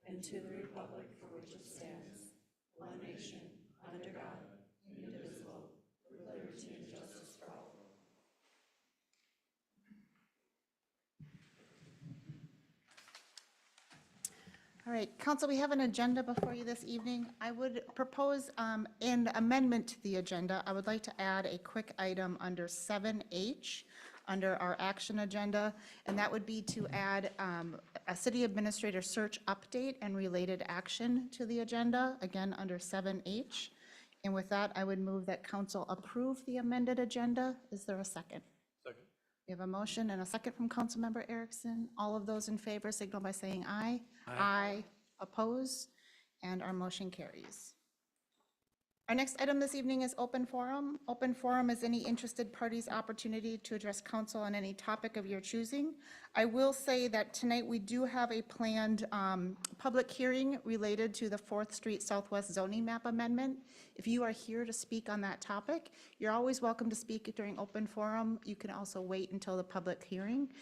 and to the republic for which it stands, one nation, under God, indivisible, with liberty and justice for all. All right, Council, we have an agenda before you this evening. I would propose an amendment to the agenda. I would like to add a quick item under 7H, under our action agenda, and that would be to add a city administrator search update and related action to the agenda, again, under 7H. And with that, I would move that council approve the amended agenda. Is there a second? Second. We have a motion and a second from Councilmember Erickson. All of those in favor signal by saying aye. Aye. Oppose, and our motion carries. Our next item this evening is open forum. Open forum is any interested party's opportunity to address council on any topic of your choosing. I will say that tonight we do have a planned public hearing related to the 4th Street Southwest zoning map amendment. If you are here to speak on that topic, you're always welcome to speak during open forum. You can also wait until the public hearing.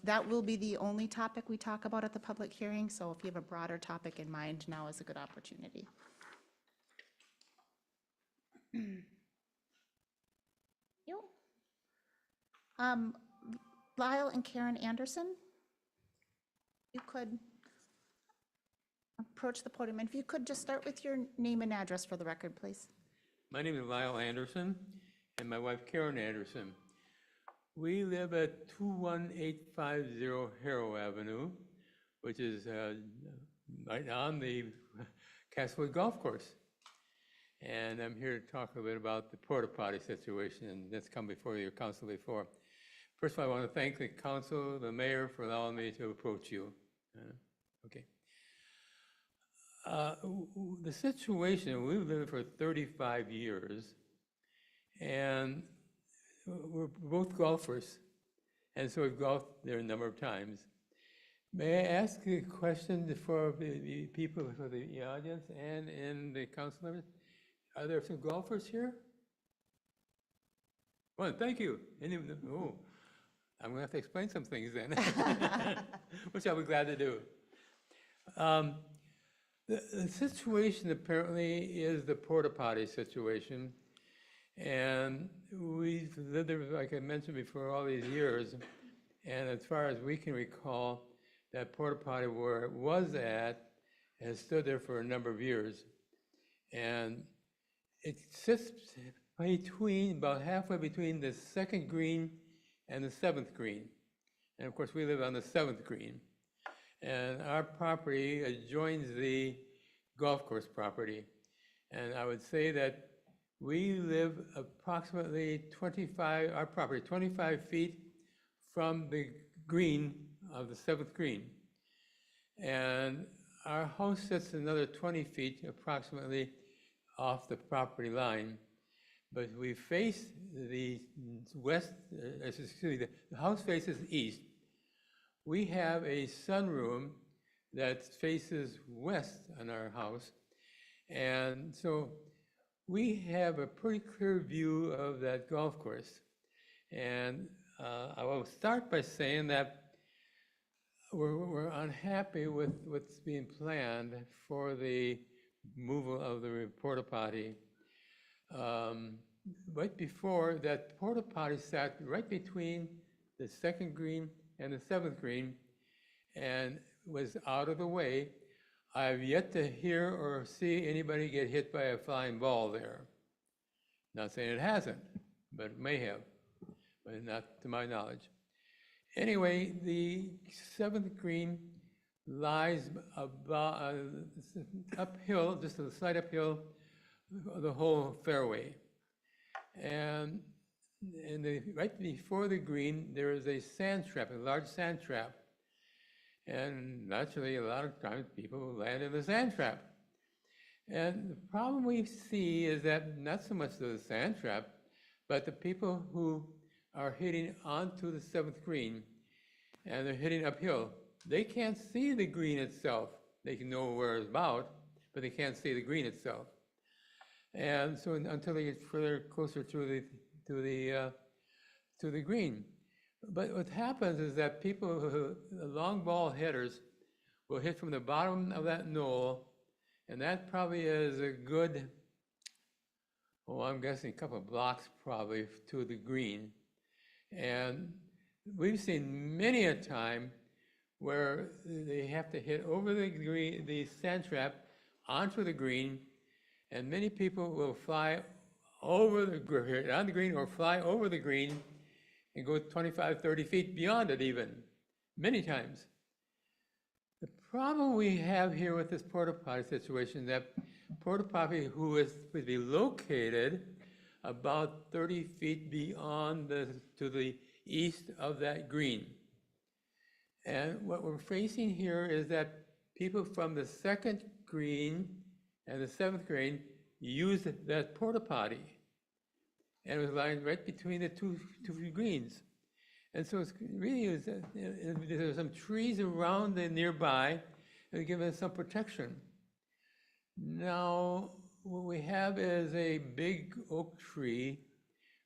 That will be the only topic we talk about at the public hearing, so if you have a broader topic in mind, now is a good opportunity. You. Lyle and Karen Anderson, you could approach the podium. And if you could just start with your name and address for the record, please. My name is Lyle Anderson, and my wife Karen Anderson. We live at 21850 Harrow Avenue, which is right on the Castlewood Golf Course. And I'm here to talk a bit about the porta potty situation, and that's come before your council before. First of all, I want to thank the council, the mayor, for allowing me to approach you. Okay. The situation, we've lived for 35 years, and we're both golfers, and so we've golfed there a number of times. May I ask a question for the people, for the audience and the council members? Are there some golfers here? Well, thank you. Oh, I'm going to have to explain some things then, which I'll be glad to do. The situation apparently is the porta potty situation. And we've lived there, like I mentioned before, all these years. And as far as we can recall, that porta potty where it was at has stood there for a number of years. And it sits between, about halfway between the 2nd green and the 7th green. And of course, we live on the 7th green. And our property adjoins the golf course property. And I would say that we live approximately 25 feet from the green of the 7th green. And our house sits another 20 feet approximately off the property line, but we face the west, excuse me, the house faces east. We have a sunroom that faces west on our house, and so we have a pretty clear view of that golf course. And I will start by saying that we're unhappy with what's being planned for the removal of the porta potty. Right before that, porta potty sat right between the 2nd green and the 7th green and was out of the way. I've yet to hear or see anybody get hit by a flying ball there. Not saying it hasn't, but it may have, but not to my knowledge. Anyway, the 7th green lies about uphill, just a slight uphill, the whole fairway. And right before the green, there is a sand trap, a large sand trap. And naturally, a lot of times people land in the sand trap. And the problem we see is that not so much the sand trap, but the people who are hitting onto the 7th green, and they're hitting uphill. They can't see the green itself. They can know where it's about, but they can't see the green itself. And so until they get further closer to the green. But what happens is that people, the long ball hitters, will hit from the bottom of that knoll, and that probably is a good, I'm guessing a couple of blocks probably to the green. And we've seen many a time where they have to hit over the green, the sand trap onto the green, and many people will fly over on the green or fly over the green and go 25, 30 feet beyond it even, many times. The problem we have here with this porta potty situation, that porta potty would be located about 30 feet beyond to the east of that green. And what we're facing here is that people from the second green and the seventh green use that porta potty. And it was lying right between the two greens. And so it's really, there's some trees around the nearby that give us some protection. Now, what we have is a big oak tree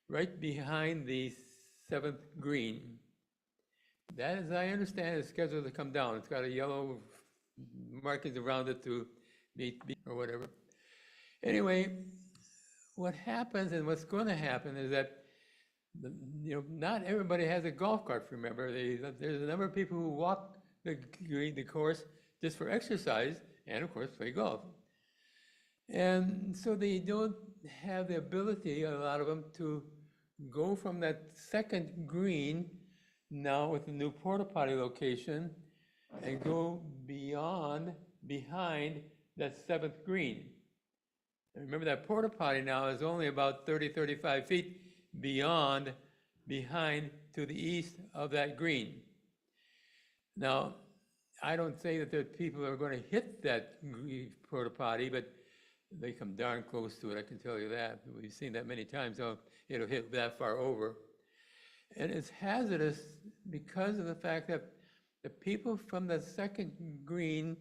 right behind the seventh green. That, as I understand, is scheduled to come down. It's got a yellow markings around it to be or whatever. Anyway, what happens and what's going to happen is that not everybody has a golf cart. Remember, there's a number of people who walk the course just for exercise and, of course, play golf. And so they don't have the ability, a lot of them, to go from that second green now with the new porta potty location and go behind that seventh green. And remember, that porta potty now is only about 30, 35 feet behind to the east of that green. Now, I don't say that the people are going to hit that porta potty, but they come darn close to it, I can tell you that. We've seen that many times, so it'll hit that far over. And it's hazardous because of the fact that the people from the second green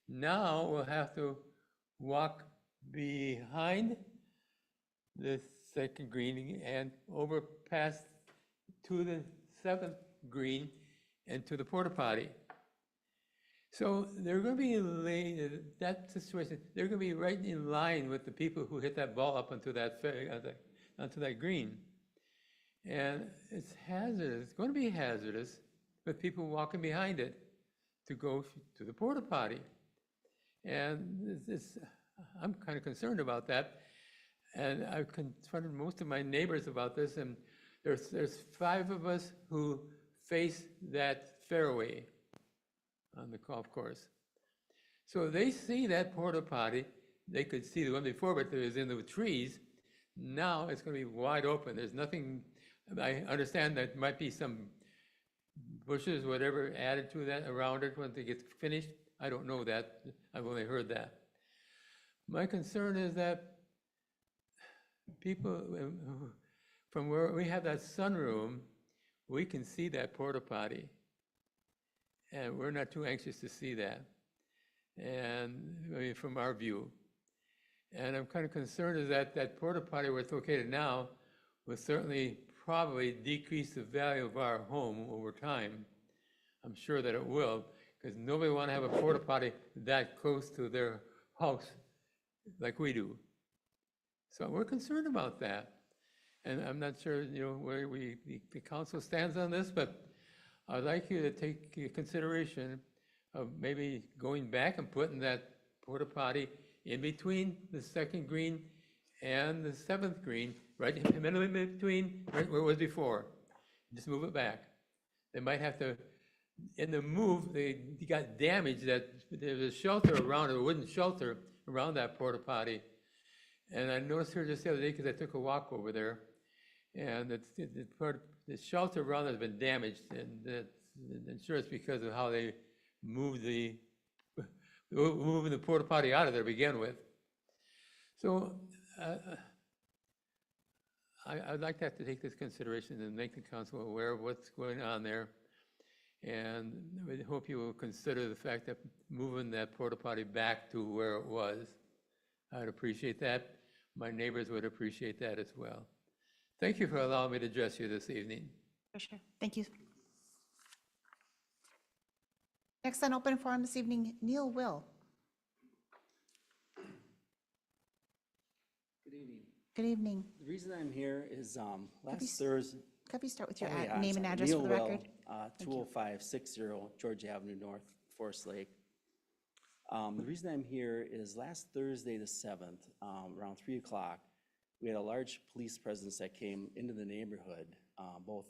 now will have to walk behind the second green and over past to the seventh green and to the porta potty. So they're going to be, that situation, they're going to be right in line with the people who hit that ball up onto that green. And it's hazardous, it's going to be hazardous with people walking behind it to go to the porta potty. And I'm kind of concerned about that. And I've confronted most of my neighbors about this, and there's 5 of us who face that fairway on the golf course. So they see that porta potty. They could see the one before, but it was in the trees. Now it's going to be wide open. There's nothing, I understand that might be some bushes, whatever, added to that around it once it gets finished. I don't know that. I've only heard that. My concern is that people, from where we have that sunroom, we can see that porta potty. And we're not too anxious to see that, and I mean, from our view. And I'm kind of concerned is that porta potty where it's located now will certainly probably decrease the value of our home over time. I'm sure that it will, because nobody want to have a porta potty that close to their house like we do. So we're concerned about that. And I'm not sure, where the council stands on this, but I'd like you to take consideration of maybe going back and putting that porta potty in between the second green and the seventh green, right in the middle in between, right where it was before. Just move it back. They might have to, in the move, they got damaged that there's a shelter around it, a wooden shelter around that porta potty. And I noticed here just the other day because I took a walk over there, and the shelter around it has been damaged, and I'm sure it's because of how they moving the porta potty out of there to begin with. So I'd like to have to take this consideration and make the council aware of what's going on there. And I hope you will consider the fact that moving that porta potty back to where it was. I'd appreciate that. My neighbors would appreciate that as well. Thank you for allowing me to address you this evening. For sure. Thank you. Next on open forum this evening, Neil Will. Good evening. Good evening. The reason I'm here is last s- Thursday. Could you start with your Oh, yeah, I'm name and sorry. address for the Neil Will, record? 20560 George Avenue North, Forest Lake. The reason I'm here is last Thursday, the 7th, around 3 o'clock, we had a large police presence that came into the neighborhood, both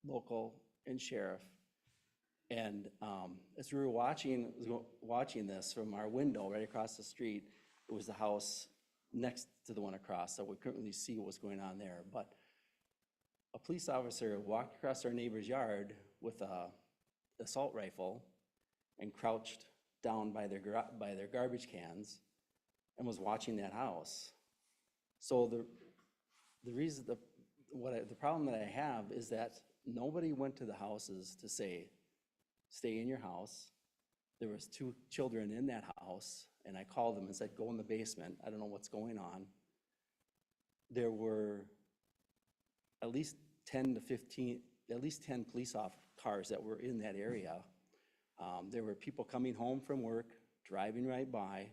local and sheriff. And as we were watching this from our window right across the street, it was the house next to the one across, so we couldn't really see what was going on there. But a police officer walked across our neighbor's yard with a assault rifle and crouched down by their garbage cans and was watching that house. So the problem that I have is that nobody went to the houses to say, stay in your house. There was 2 children in that house, and I called them and said, go in the basement. I don't know what's going on. There were at least 10 police cars that were in that area. There were people coming home from work, driving right by.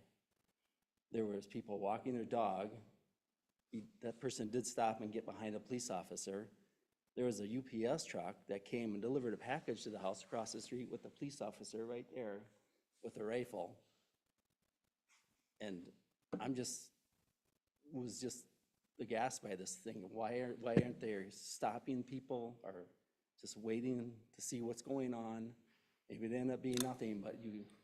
There was people walking their dog. That person did stop and get behind a police officer. There was a UPS truck that came and delivered a package to the house across the street with a police officer right there with a rifle. And was just aghast by this thing. Why aren't they stopping people or just waiting to see what's going on? Maybe it ended up being nothing, but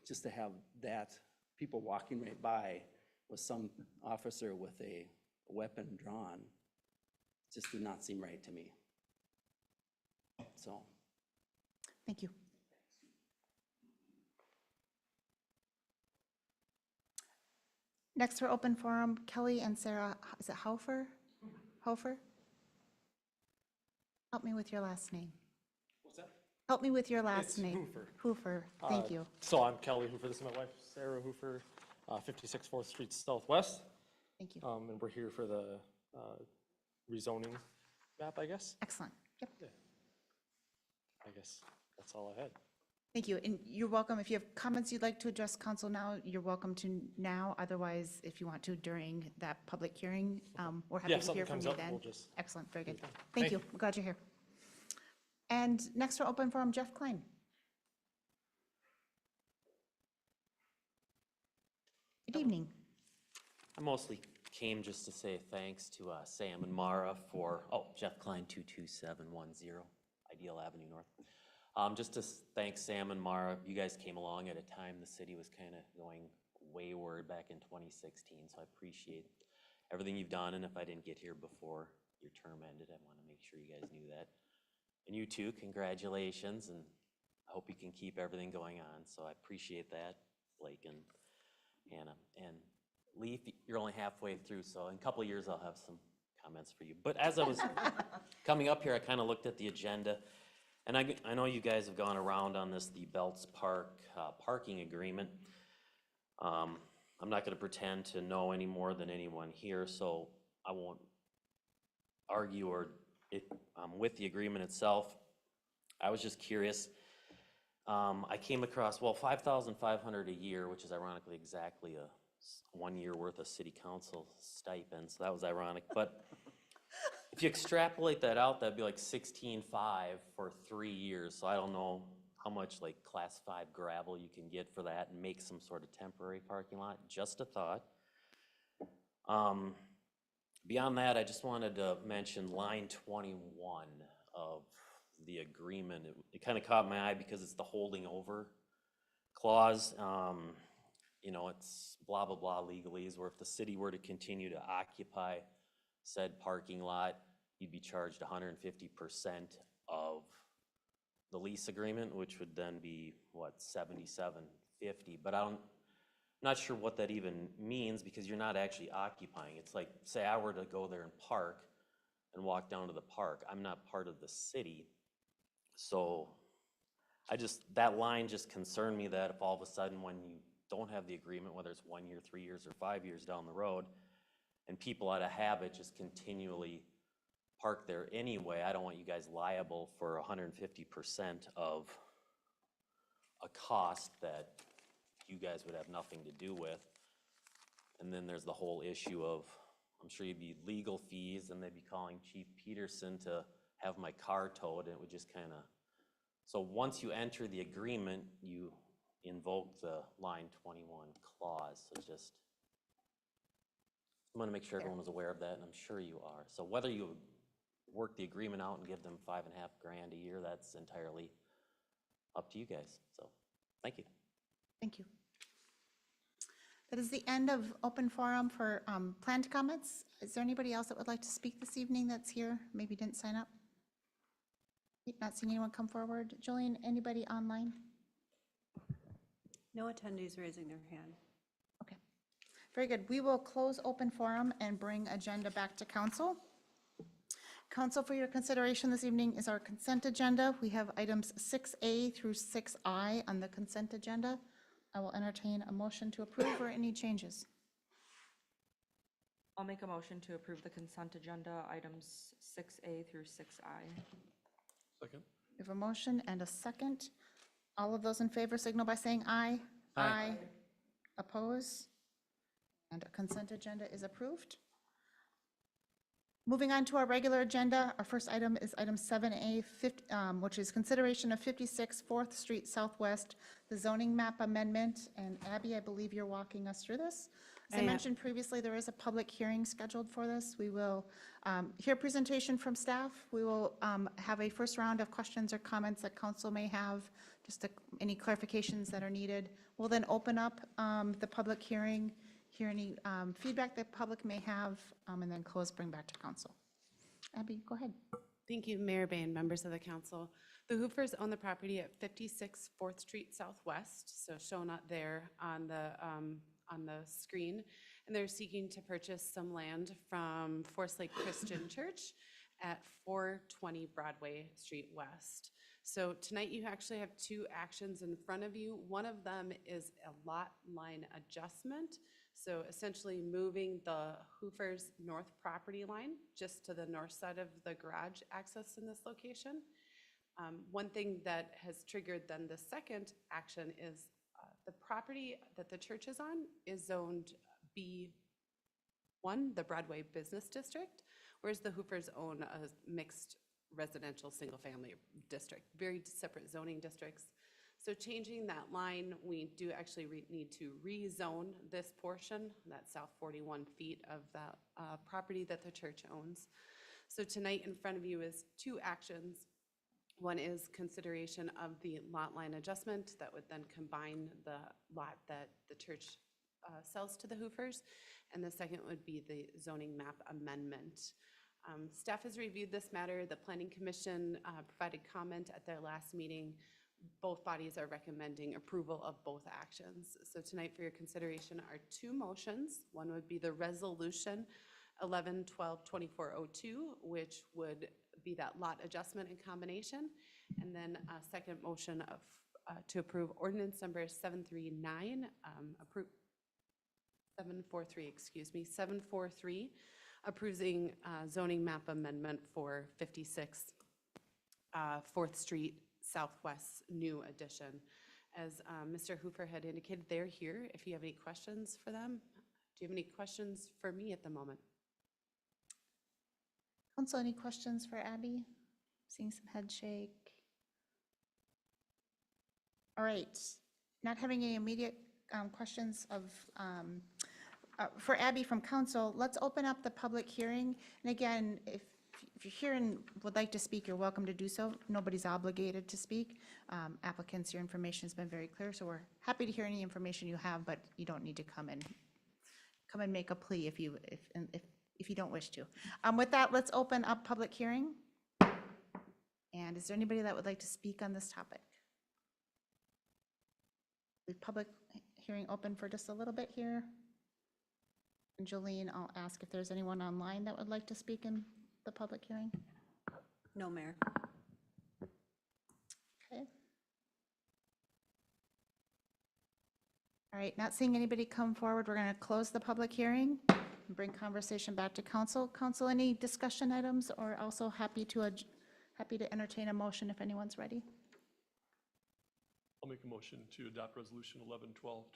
just to have that, people walking right by with some officer with a weapon drawn, just did not seem right to me. So. Thank you. Next for open forum, Kelly and Sarah, is it Hofer? Hofer? Help me with your last name. What's that? Help me with your last It's name. Hoofer. Hoofer, thank you. So I'm Kelly Hoofer. This is my wife, Sarah Hoofer, 56 4th Street Southwest. Thank you. And we're here for the rezoning map, I guess. Excellent. Yep. I guess that's all I had. Thank you. And you're welcome. If you have comments you'd like to address council now, you're welcome to now. Otherwise, if you want to during that public hearing, we're happy Yeah, if to hear something from comes you up, then. we'll just. Excellent, very good. Thank Thank you. you. We're glad you're here. And next for open forum, Jeff Klein. Good evening. I mostly came just to say thanks to Sam and Mara for, Jeff Klein, 22710, Ideal Avenue North. Just to thank Sam and Mara. You guys came along at a time the city was kind of going wayward back in 2016, so I appreciate everything you've done, and if I didn't get here before your term ended, I want to make sure you guys knew that. And you too, congratulations, and I hope you can keep everything going on, so I appreciate that, Blake and Hannah. And Leaf, you're only halfway through, so in a couple of years I'll have some comments for you. But as I was coming up here, I kind of looked at the agenda, and I know you guys have gone around on this, the Belts Park parking agreement. I'm not going to pretend to know any more than anyone here, so I won't argue with the agreement itself. I was just curious. I came across, $5,500 a year, which is ironically exactly a 1 year worth of city council stipend, so that was ironic. But if you extrapolate that out, that'd be like $16,500 for 3 years. So I don't know how much like class 5 gravel you can get for that and make some sort of temporary parking lot. Just a thought. Beyond that, I just wanted to mention line 21 of the agreement. It kind of caught my eye because it's the holding over clause. You know, it's blah, blah, blah legalese, where if the city were to continue to occupy said parking lot, you'd be charged 150% of the lease agreement, which would then be, what, $77.50. But I'm not sure what that even means, because you're not actually occupying. It's like, say I were to go there and park and walk down to the park. I'm not part of the city. So that line just concerned me, that if all of a sudden when you don't have the agreement, whether it's 1 year, 3 years, or 5 years down the road, and people out of habit just continually park there anyway, I don't want you guys liable for 150% of a cost that you guys would have nothing to do with. And then there's the whole issue of, I'm sure you'd be legal fees, and they'd be calling Chief Peterson to have my car towed, and it would just kind of, so once you enter the agreement, you invoke the line 21 clause, so just, I want to make sure everyone was aware of that, and I'm sure you are. So whether you work the agreement out and give them $5.5 grand a year, that's entirely up to you guys, so, thank you. Thank you. That is the end of open forum for planned comments. Is there anybody else that would like to speak this evening that's here, maybe didn't sign up? Not seeing anyone come forward. Jillian, anybody online? No attendees raising their hand. Okay, very good. We will close open forum and bring agenda back to council. Council, for your consideration this evening is our consent agenda. We have items 6A through 6I on the consent agenda. I will entertain a motion to approve or any changes. I'll make a motion to approve the consent agenda, items 6A through 6I. Second. We have a motion and a second. All of those in favor signal by saying aye. Aye. Oppose? And a consent agenda is approved. Moving on to our regular agenda, our first item is item 7A, which is consideration of 56 4th Street Southwest, the zoning map amendment. And Abby, I believe you're walking us through this. As I mentioned previously, there is a public hearing scheduled for this. We will hear a presentation from staff. We will have a first round of questions or comments that council may have, just any clarifications that are needed. We'll then open up the public hearing, hear any feedback that public may have, and then close, bring back to council. Abby, go ahead. Thank you, Mayor Bain, members of the council. The Hoofers own the property at 56 4th Street Southwest, so shown up there on the screen. And they're seeking to purchase some land from Forest Lake Christian Church at 420 Broadway Street West. So tonight you actually have two actions in front of you. One of them is a lot line adjustment. So essentially moving the Hoofers north property line just to the north side of the garage access in this location. One thing that has triggered then the second action is the property that the church is on is zoned B1, the Broadway Business District, whereas the Hoofers own a mixed residential single-family district, very separate zoning districts. So changing that line, we do actually need to rezone this portion, that south 41 feet of that property that the church owns. So tonight in front of you is two actions. One is consideration of the lot line adjustment that would then combine the lot that the church sells to the Hoofers. And the second would be the zoning map amendment. Staff has reviewed this matter. The Planning Commission provided comment at their last meeting. Both bodies are recommending approval of both actions. So tonight for your consideration are two motions. One would be the resolution 11-12-2402, which would be that lot adjustment in combination. And then a second motion of to approve ordinance number 743, 743, approving zoning map amendment for 56 4th Street Southwest new addition. As Mr. Hoofer had indicated, they're here if you have any questions for them. Do you have any questions for me at the moment? Council, any questions for Abby? Seeing some head shake. All right, not having any immediate questions for Abby from council, let's open up the public hearing. And again, if you're here and would like to speak, you're welcome to do so. Nobody's obligated to speak. Applicants, your information has been very clear, so we're happy to hear any information you have, but you don't need to come and make a plea if you don't wish to. With that, let's open up public hearing. And is there anybody that would like to speak on this topic? Leave public hearing open for just a little bit here. And Jolene, I'll ask if there's anyone online that would like to speak in the public hearing. No, Mayor. Okay. All right, not seeing anybody come forward, we're going to close the public hearing and bring conversation back to council. Council, any discussion items, or also happy to entertain a motion if anyone's ready? I'll make a motion to adopt resolution 11-12-2402.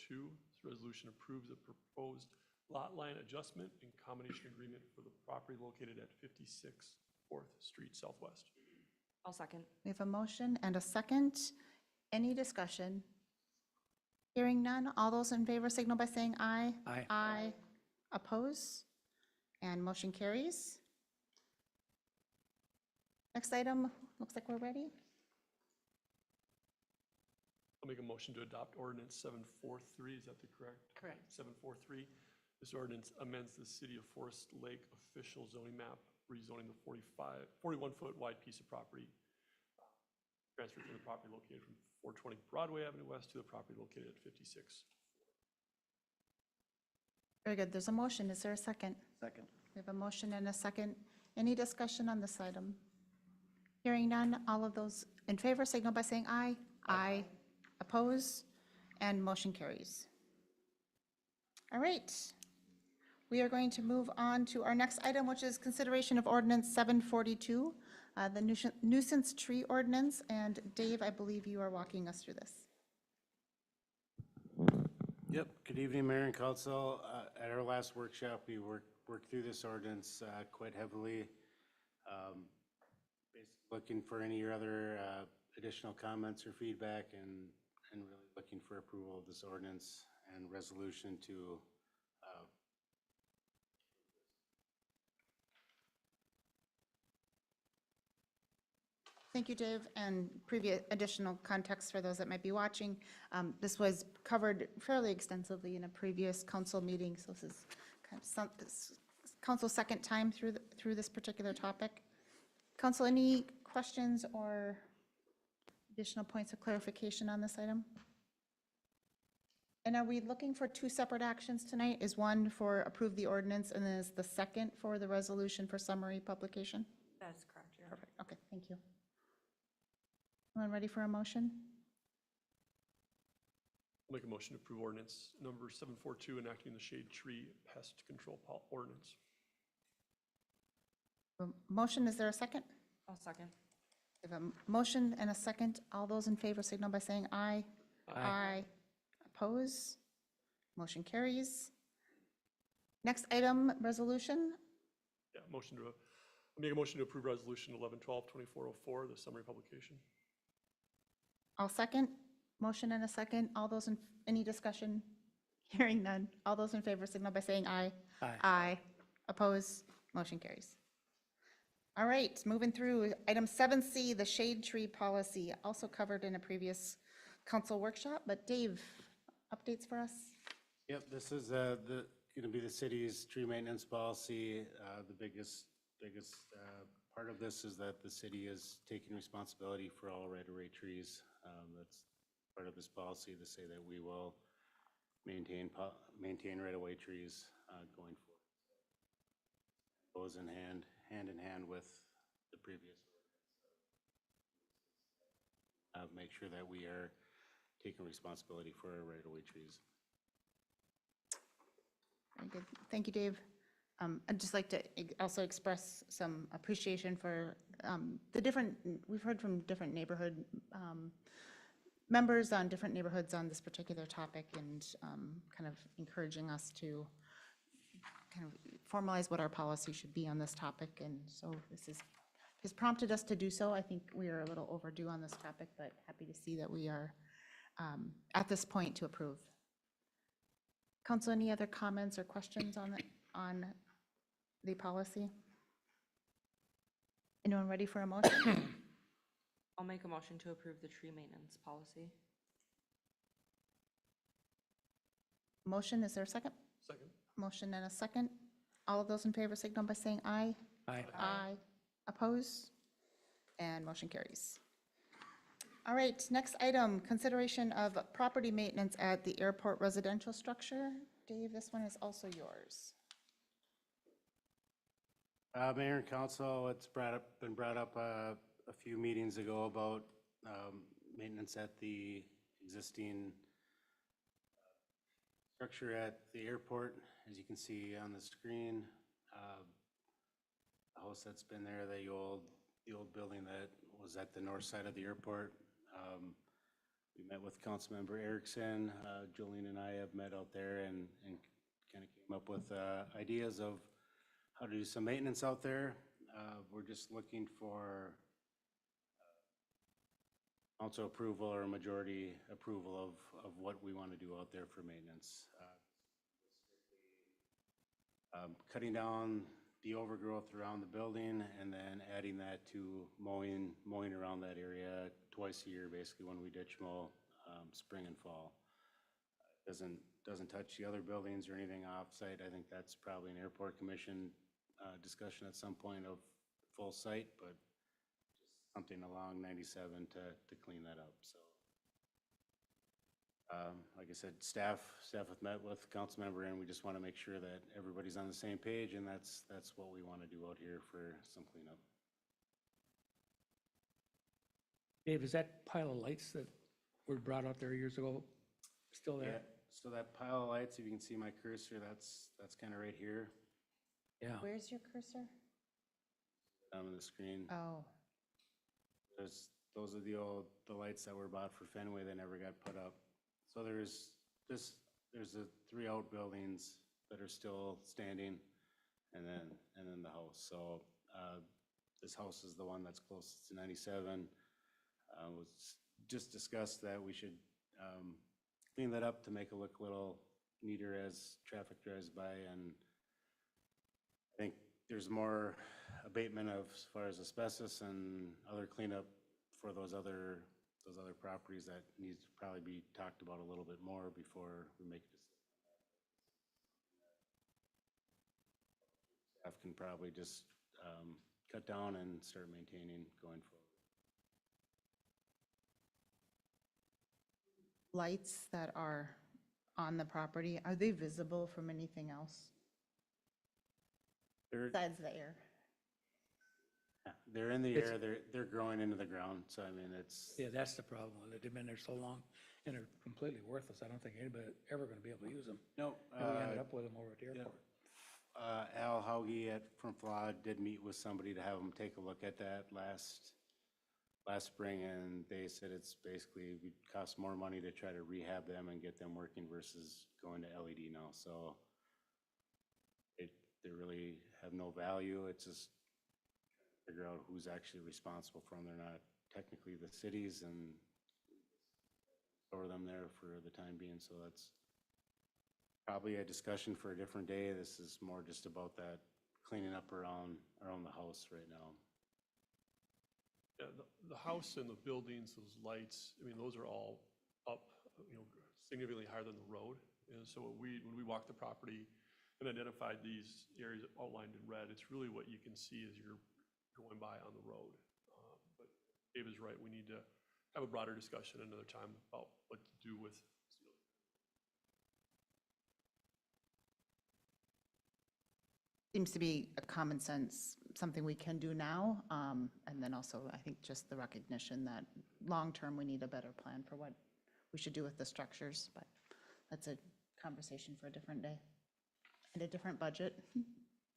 This resolution approves a proposed lot line adjustment and combination agreement for the property located at 56 4th Street Southwest. I'll second. We have a motion and a second. Any discussion? Hearing none, all those in favor signal by saying aye. Aye. Aye. Oppose? And motion carries. Next item, looks like we're ready. I'll make a motion to adopt ordinance 743. Is that the correct? Correct. 743. This ordinance amends the City of Forest Lake official zoning map, rezoning the 41-foot wide piece of property, transferred from the property located from 420 Broadway Avenue West to the property located at 56. Very good. There's a motion. Is there a second? Second. We have a motion and a second. Any discussion on this item? Hearing none, all of those in favor signal by saying aye. Aye. Oppose? And motion carries. All right. We are going to move on to our next item, which is consideration of ordinance 742, the nuisance tree ordinance. And Dave, I believe you are walking us through this. Yep, good evening, Mayor and Council. At our last workshop, we worked through this ordinance quite heavily. Basically looking for any or other additional comments or feedback and really looking for approval of this ordinance and resolution to Thank you, Dave, and previous additional context for those that might be watching. This was covered fairly extensively in a previous council meeting, so this is kind of this council's second time through this particular topic. Council, any questions or additional points of clarification on this item? And are we looking for two separate actions tonight? Is one for approve the ordinance, and then is the second for the resolution for summary publication? That is correct, Your Honor. Perfect, okay, thank you. Everyone ready for a motion? I'll make a motion to approve ordinance number 742, enacting the shade tree pest control ordinance. Motion, is there a second? I'll second. We have a motion and a second. All those in favor signal by saying aye. Aye. Oppose? Motion carries. Next item, resolution. Yeah, I'll make a motion to approve resolution 11-12-2404, the summary publication. I'll second. Motion and a second. All those in, any discussion? Hearing none. All those in favor signal by saying aye. Aye. Aye. Oppose? Motion carries. All right, moving through. Item 7C, the shade tree policy, also covered in a previous council workshop, but Dave, updates for us? Yep, this is going to be the city's tree maintenance policy. The biggest part of this is that the city is taking responsibility for all right-of-way trees. That's part of this policy to say that we will maintain right-of-way trees going forward. Goes in hand in hand with the previous. Make sure that we are taking responsibility for our right-of-way trees. Very good. Thank you, Dave. I'd just like to also express some appreciation for the different, we've heard from different neighborhood members on different neighborhoods on this particular topic, and kind of encouraging us to kind of formalize what our policy should be on this topic. And so this has prompted us to do so. I think we are a little overdue on this topic, but happy to see that we are at this point to approve. Council, any other comments or questions on the policy? Anyone ready for a motion? I'll make a motion to approve the tree maintenance policy. Motion, is there a second? Second. Motion and a second. All of those in favor signal by saying aye. Aye. Aye. Oppose? And motion carries. All right, next item, consideration of property maintenance at the airport residential structure. Dave, this one is also yours. Mayor and Council, it's been brought up a few meetings ago about maintenance at the existing structure at the airport. As you can see on the screen, the house that's been there, the old building that was at the north side of the airport. We met with Councilmember Erickson. Jolene and I have met out there and kind of came up with ideas of how to do some maintenance out there. We're just looking for council approval or majority approval of what we want to do out there for maintenance. Cutting down the overgrowth around the building and then adding that to mowing around that area twice a year, basically, when we ditch mow, spring and fall. Doesn't touch the other buildings or anything off-site. I think that's probably an airport commission discussion at some point of full site, but just something along 97 to clean that up, so. Like I said, staff have met with council member, and we just want to make sure that everybody's on the same page, and that's what we want to do out here for some cleanup. Dave, is that pile of lights that were brought out there years ago still Yeah, there? so that pile of lights, if you can see my cursor, that's kind of right here Yeah. Where's your cursor? on the screen. Oh, Those are the lights that were bought for Fenway that never got put up. So there's the 3 outbuildings that are still standing, and then the house. So this house is the one that's closest to 97. Was just discussed that we should clean that up to make it look a little neater as traffic drives by, and I think there's more abatement of as far as asbestos and other cleanup for those other properties that needs to probably be talked about a little bit more before we make a decision. Staff can probably just cut down and start maintaining going forward. lights that are on the property, are they visible from anything else They're besides the air? in the air, they're growing into the ground, so I mean, it's, Yeah, that's the problem. They've been there so long and they're completely worthless. I don't think anybody ever going to be able to use them. no. And we ended up with them over at the airport. Al Hauge from FLOD did meet with somebody to have them take a look at that last spring, and they said it's basically, would cost more money to try to rehab them and get them working versus going to LED now, so they really have no value. It's just figure out who's actually responsible for them. They're not technically the cities, and store them there for the time being, so that's probably a discussion for a different day. This is more just about that cleaning up around the house right now. Yeah, the house and the buildings, those lights, I mean, those are all up, significantly higher than the road. And so when we walked the property and identified these areas outlined in red, it's really what you can see as you're going by on the road. But Dave is right, we need to have a broader discussion another time about what to do with Seems to be a common sense, something we can do now. And then also, I think just the recognition that long-term, we need a better plan for what we should do with the structures, but that's a conversation for a different day and a different budget.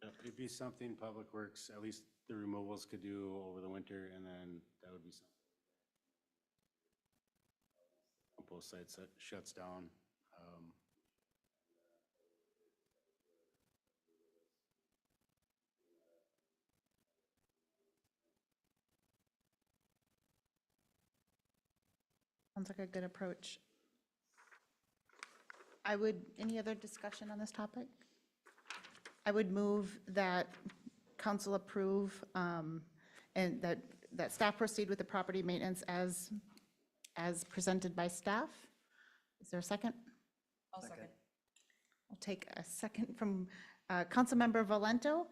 It'd be something Public Works, at least the removals, could do over the winter, and then that would be something. Both sites that shuts down. Sounds like a good approach. Any other discussion on this topic? I would move that council approve and that staff proceed with the property maintenance as presented by staff. Is there a second? I'll second. I'll take a second from Councilmember Valento.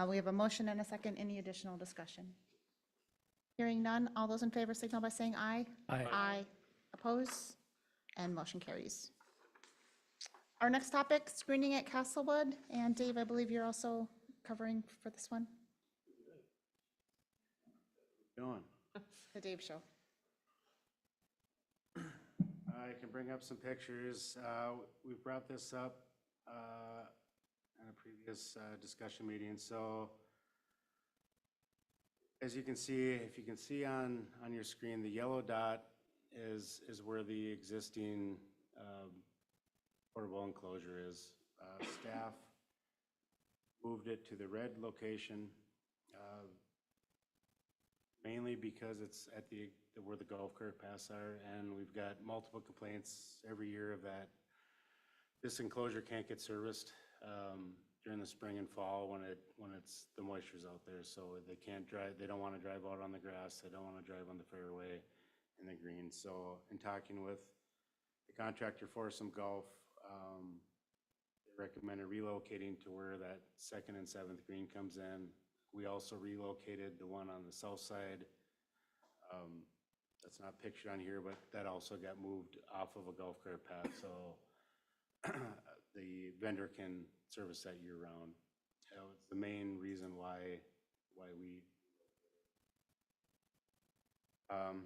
We have a motion and a second. Any additional discussion? Hearing none. All those in favor signal by saying aye. Aye. Aye. Oppose? And motion carries. Our next topic, screening at Castlewood. And Dave, I believe you're also covering for this one, Going. the Dave Show. I can bring up some pictures. We brought this up in a previous discussion meeting. So as you can see, if you can see on your screen, the yellow dot is where the existing portable enclosure is. Staff moved it to the red location, mainly because it's at where the golf cart paths are, and we've got multiple complaints every year of that. This enclosure can't get serviced during the spring and fall when the moisture's out there, so they can't drive, they don't want to drive out on the grass, they don't want to drive on the fairway and the green. So in talking with the contractor for some golf, they recommended relocating to where that 2nd and 7th green comes in. We also relocated the one on the south side. That's not pictured on here, but that also got moved off of a golf cart path, so the vendor can service that year round. It's the main reason why we.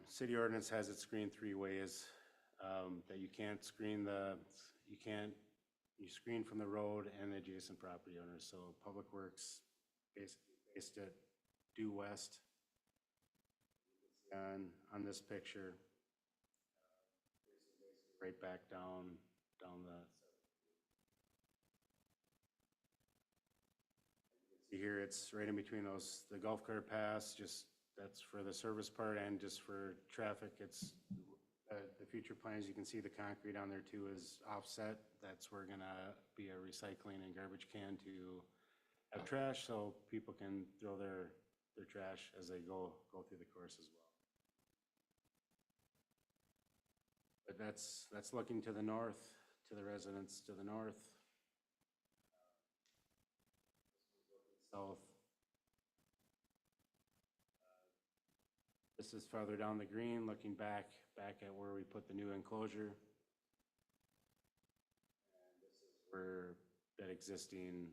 City ordinance has it screened 3 ways, that you can't screen you screen from the road and the adjacent property owners. So Public Works basically based it due west on this picture, right back down the. Here it's right in between the golf cart paths, just that's for the service part, and just for traffic, it's the future plans. You can see the concrete on there too is offset. That's where gonna be a recycling and garbage can to have trash, so people can throw their trash as they go through the course as well. But that's looking to the north, to the residents to the north. South. This is farther down the green, looking back at where we put the new enclosure. And this is where that existing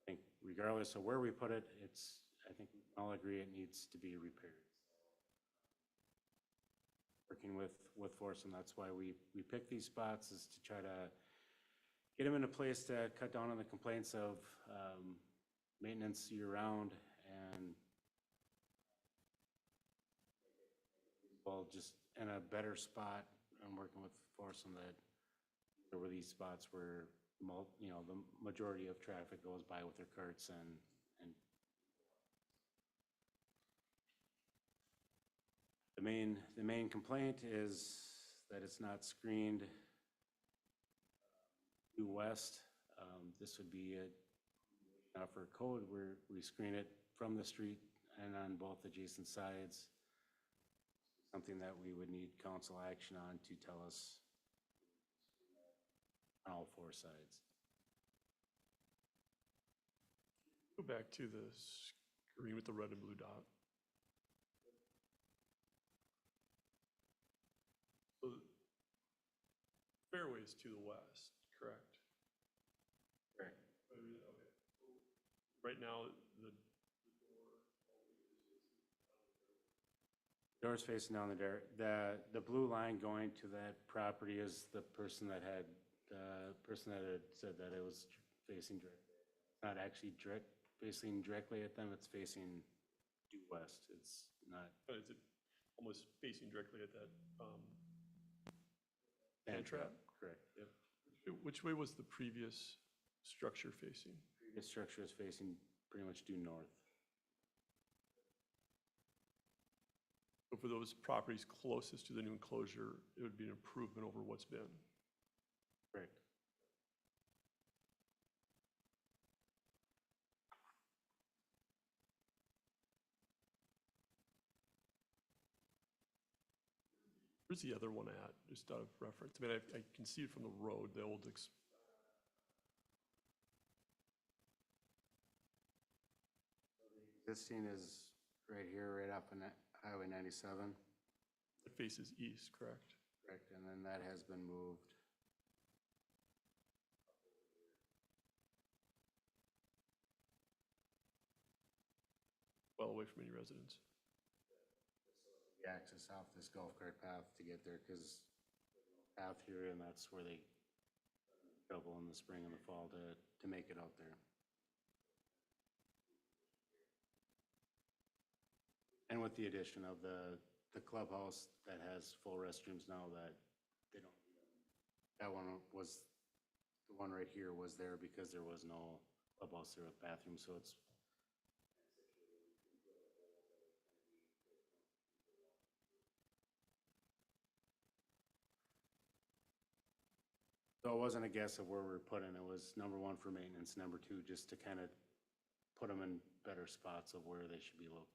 I think regardless of where we put it, I think we can all agree it needs to be repaired. Working with Force, and that's why we pick these spots, is to try to get them in a place to cut down on the complaints of maintenance year-round, and well, just in a better spot. I'm working with Force on that. There were these spots where the majority of traffic goes by with their carts and the main complaint is that it's not screened due west. This would be for code where we screen it from the street and on both adjacent sides. Something that we would need council action on to tell us on all 4 sides. Go back to the screen with the red and blue dot. So fairway is to the west, correct? Correct. Okay. Right now, the Door's facing down the blue line going to that property is the person that had said that it was facing directly. Not actually facing directly at them, it's facing due west. It's not. But is it almost facing directly at that sand trap? Correct, yep. Which way was the previous structure facing? Previous structure is facing pretty much due north. So for those properties closest to the new enclosure, it would be an improvement over what's been. Correct. Where's the other one at, just out of reference? I mean, I can see it from the road, the old. Existing is right here, right up on Highway 97. It faces east, correct? Correct, and then that has been moved. Well away from any residents. The access off this golf cart path to get there, because path here, and that's where they trouble in the spring and the fall to make it out there. And with the addition of the clubhouse that has full restrooms now that they don't, that one was, the one right here was there because there was no clubhouse there with bathrooms, so it's. So it wasn't a guess of where we were putting, it was number one for maintenance, number two, just to kind of put them in better spots of where they should be located.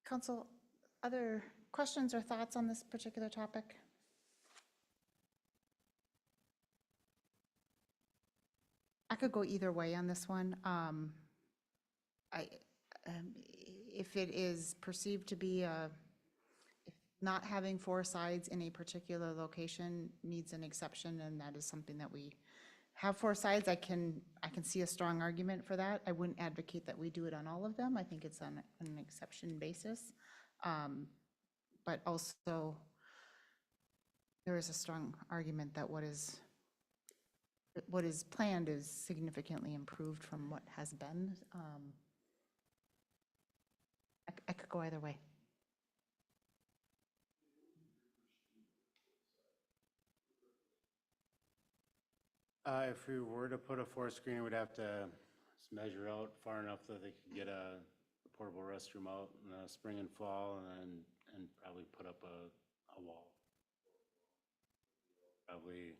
Council, other questions or thoughts on this particular topic? I could go either way on this one. If it is perceived to be if not having four sides in a particular location needs an exception, and that is something that we have four sides, I can see a strong argument for that. I wouldn't advocate that we do it on all of them. I think it's on an exception basis. But also, there is a strong argument that what is planned is significantly improved from what has been. I could go either way. If we were to put a four screen, we'd have to measure out far enough that they could get a portable restroom out in the spring and fall, and probably put up a wall. Probably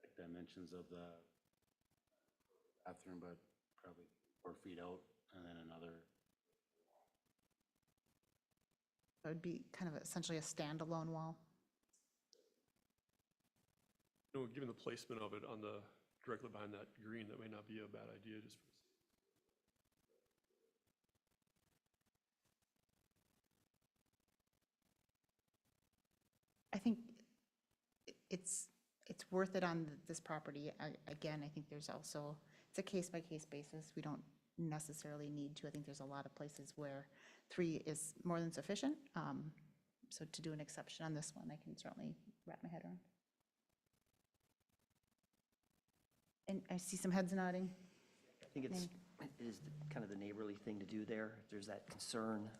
like dimensions of the bathroom, but probably 4 feet out, and then another. It would be kind of essentially a standalone wall. You know, given the placement of it on the, directly behind that green, that may not be a bad idea, just for. I think it's worth it on this property. Again, I think there's also, it's a case-by-case basis. We don't necessarily need to. I think there's a lot of places where 3 is more than sufficient. So to do an exception on this one, I can certainly wrap my head around. And I see some heads nodding. I think it is kind of the neighborly thing to do there. If there's that concern,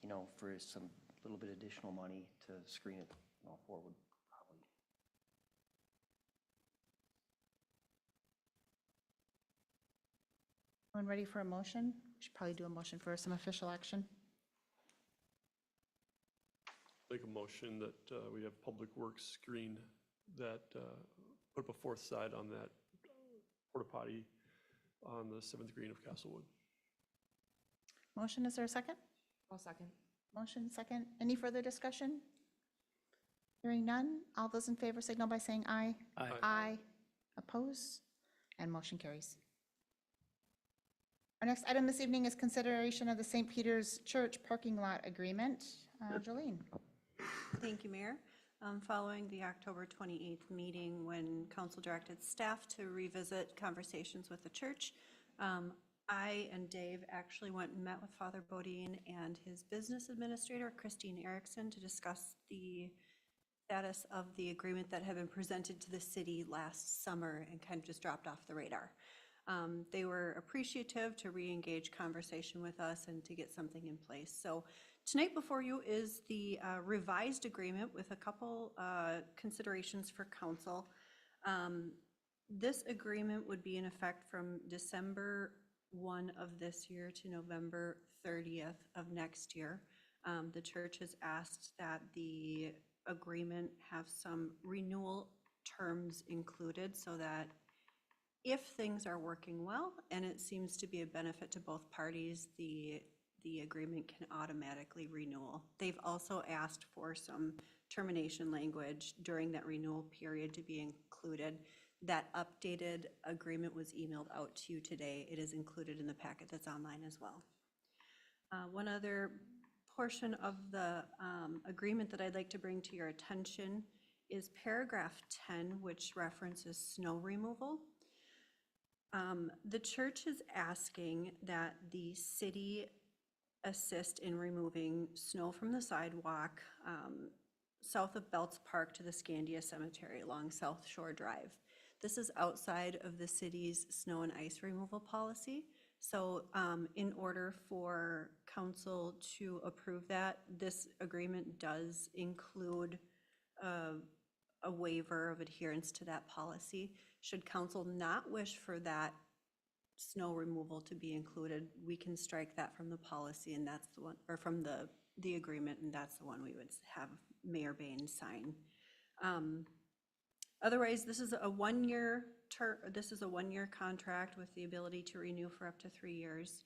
you know, for some little bit additional money to screen it, all forward, probably. Everyone ready for a motion? We should probably do a motion for some official action. Make a motion that we have Public Works screen that, put up a fourth side on that porta potty on the 7th green of Castlewood. Motion, is there a second? I'll second. Motion, second. Any further discussion? Hearing none. All those in favor signal by saying aye. Aye. Aye. Oppose? And motion carries. Our next item this evening is consideration of the St. Peter's Church parking lot agreement. Jolene. Thank you, Mayor. Following the October 28th meeting, when council directed staff to revisit conversations with the church, I and Dave actually went and met with Father Bodine and his business administrator, Christine Erickson, to discuss the status of the agreement that had been presented to the city last summer and kind of just dropped off the radar. They were appreciative to re-engage conversation with us and to get something in place. So tonight before you is the revised agreement with a couple considerations for council. This agreement would be in effect from December 1 of this year to November 30th of next year. The church has asked that the agreement have some renewal terms included so that if things are working well and it seems to be a benefit to both parties, the agreement can automatically renew. They've also asked for some termination language during that renewal period to be included. That updated agreement was emailed out to you today. It is included in the packet that's online as well. One other portion of the agreement that I'd like to bring to your attention is paragraph 10, which references snow removal. The church is asking that the city assist in removing snow from the sidewalk south of Belts Park to the Scandia Cemetery along South Shore Drive. This is outside of the city's snow and ice removal policy. So in order for council to approve that, this agreement does include a waiver of adherence to that policy. Should council not wish for that snow removal to be included, we can strike that from the policy, and that's the one, or from the agreement, and that's the one we would have Mayor Bain sign. Otherwise, this is a one-year contract with the ability to renew for up to 3 years.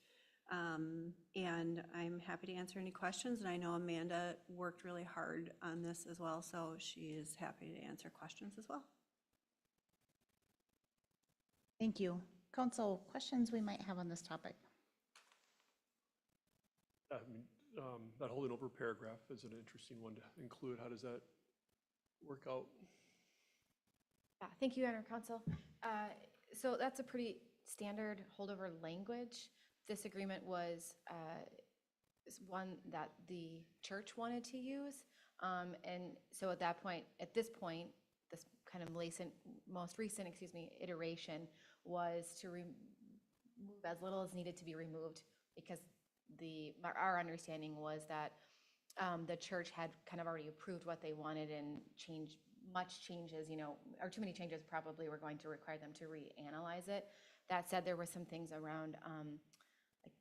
And I'm happy to answer any questions, and I know Amanda worked really hard on this as well, so she is happy to answer questions as well. Thank you. Council, questions we might have on this topic? I mean, that holding over paragraph is an interesting one to include. How does that work out? Yeah, thank you, Honor Council. So that's a pretty standard holdover language. This agreement was one that the church wanted to use. And so at this point, this kind of most recent iteration was to remove as little as needed to be removed, because our understanding was that the church had kind of already approved what they wanted, and much changes, or too many changes probably were going to require them to reanalyze it. That said, there were some things around like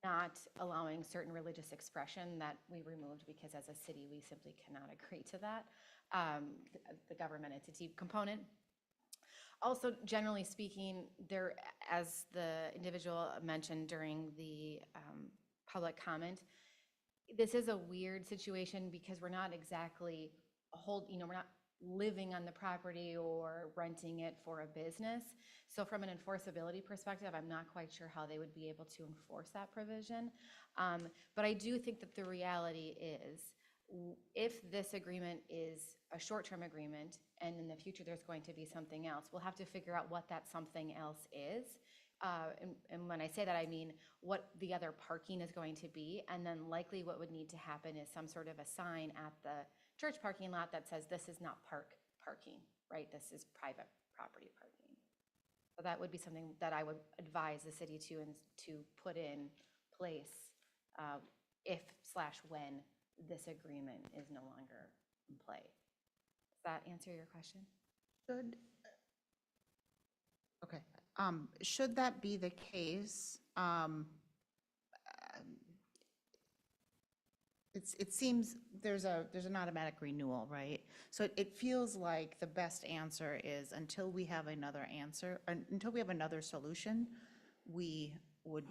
not allowing certain religious expression that we removed, because as a city, we simply cannot agree to that, the government entity component. Also, generally speaking, as the individual mentioned during the public comment, this is a weird situation because we're not exactly we're not living on the property or renting it for a business. So from an enforceability perspective, I'm not quite sure how they would be able to enforce that provision. But I do think that the reality is, if this agreement is a short-term agreement and in the future there's going to be something else, we'll have to figure out what that something else is. And when I say that, I mean what the other parking is going to be, and then likely what would need to happen is some sort of a sign at the church parking lot that says this is not parking, right? This is private property parking. So that would be something that I would advise the city to put in place if/when this agreement is no longer in play. Does that answer your question? Should, okay, should that be the case, it seems there's an automatic renewal, right? So it feels like the best answer is until we have another answer, or until we have another solution, we would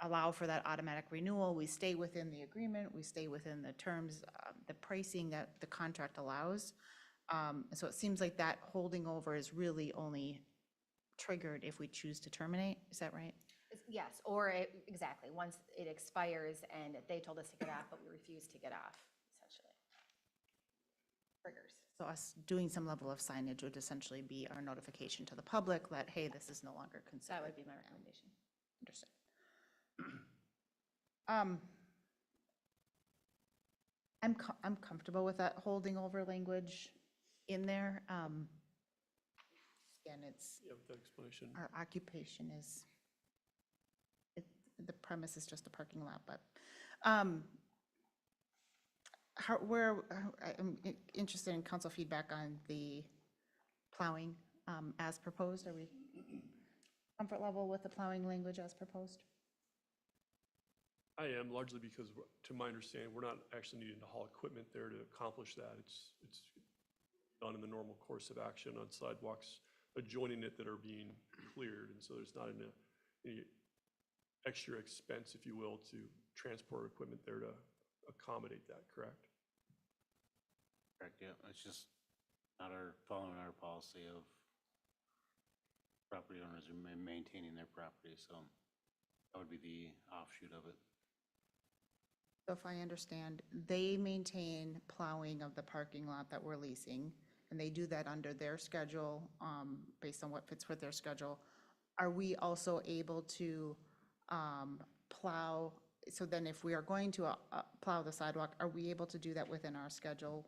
allow for that automatic renewal. We stay within the agreement, we stay within the terms, the pricing that the contract allows. So it seems like that holding over is really only triggered if we choose to terminate. Is that right? Yes, or exactly, once it expires and they told us to get off, but we refused to get off, essentially. Triggers. So us doing some level of signage would essentially be our notification to the public that, hey, this is no longer considered. That would be my recommendation. Understood. I'm comfortable with that holding over language in there. Again, it's, Yeah, with that explanation. our occupation is, the premise is just a parking lot, but I'm interested in council feedback on the plowing as proposed. Are we comfort level with the plowing language as proposed? I am, largely because, to my understanding, we're not actually needing to haul equipment there to accomplish that. It's done in the normal course of action on sidewalks adjoining it that are being cleared, and so there's not any extra expense, if you will, to transport equipment there to accommodate that, correct? Correct, yeah, it's just not following our policy of property owners maintaining their property, so that would be the offshoot of it. So if I understand, they maintain plowing of the parking lot that we're leasing, and they do that under their schedule, based on what fits with their schedule. Are we also able to plow so then if we are going to plow the sidewalk, are we able to do that within our schedule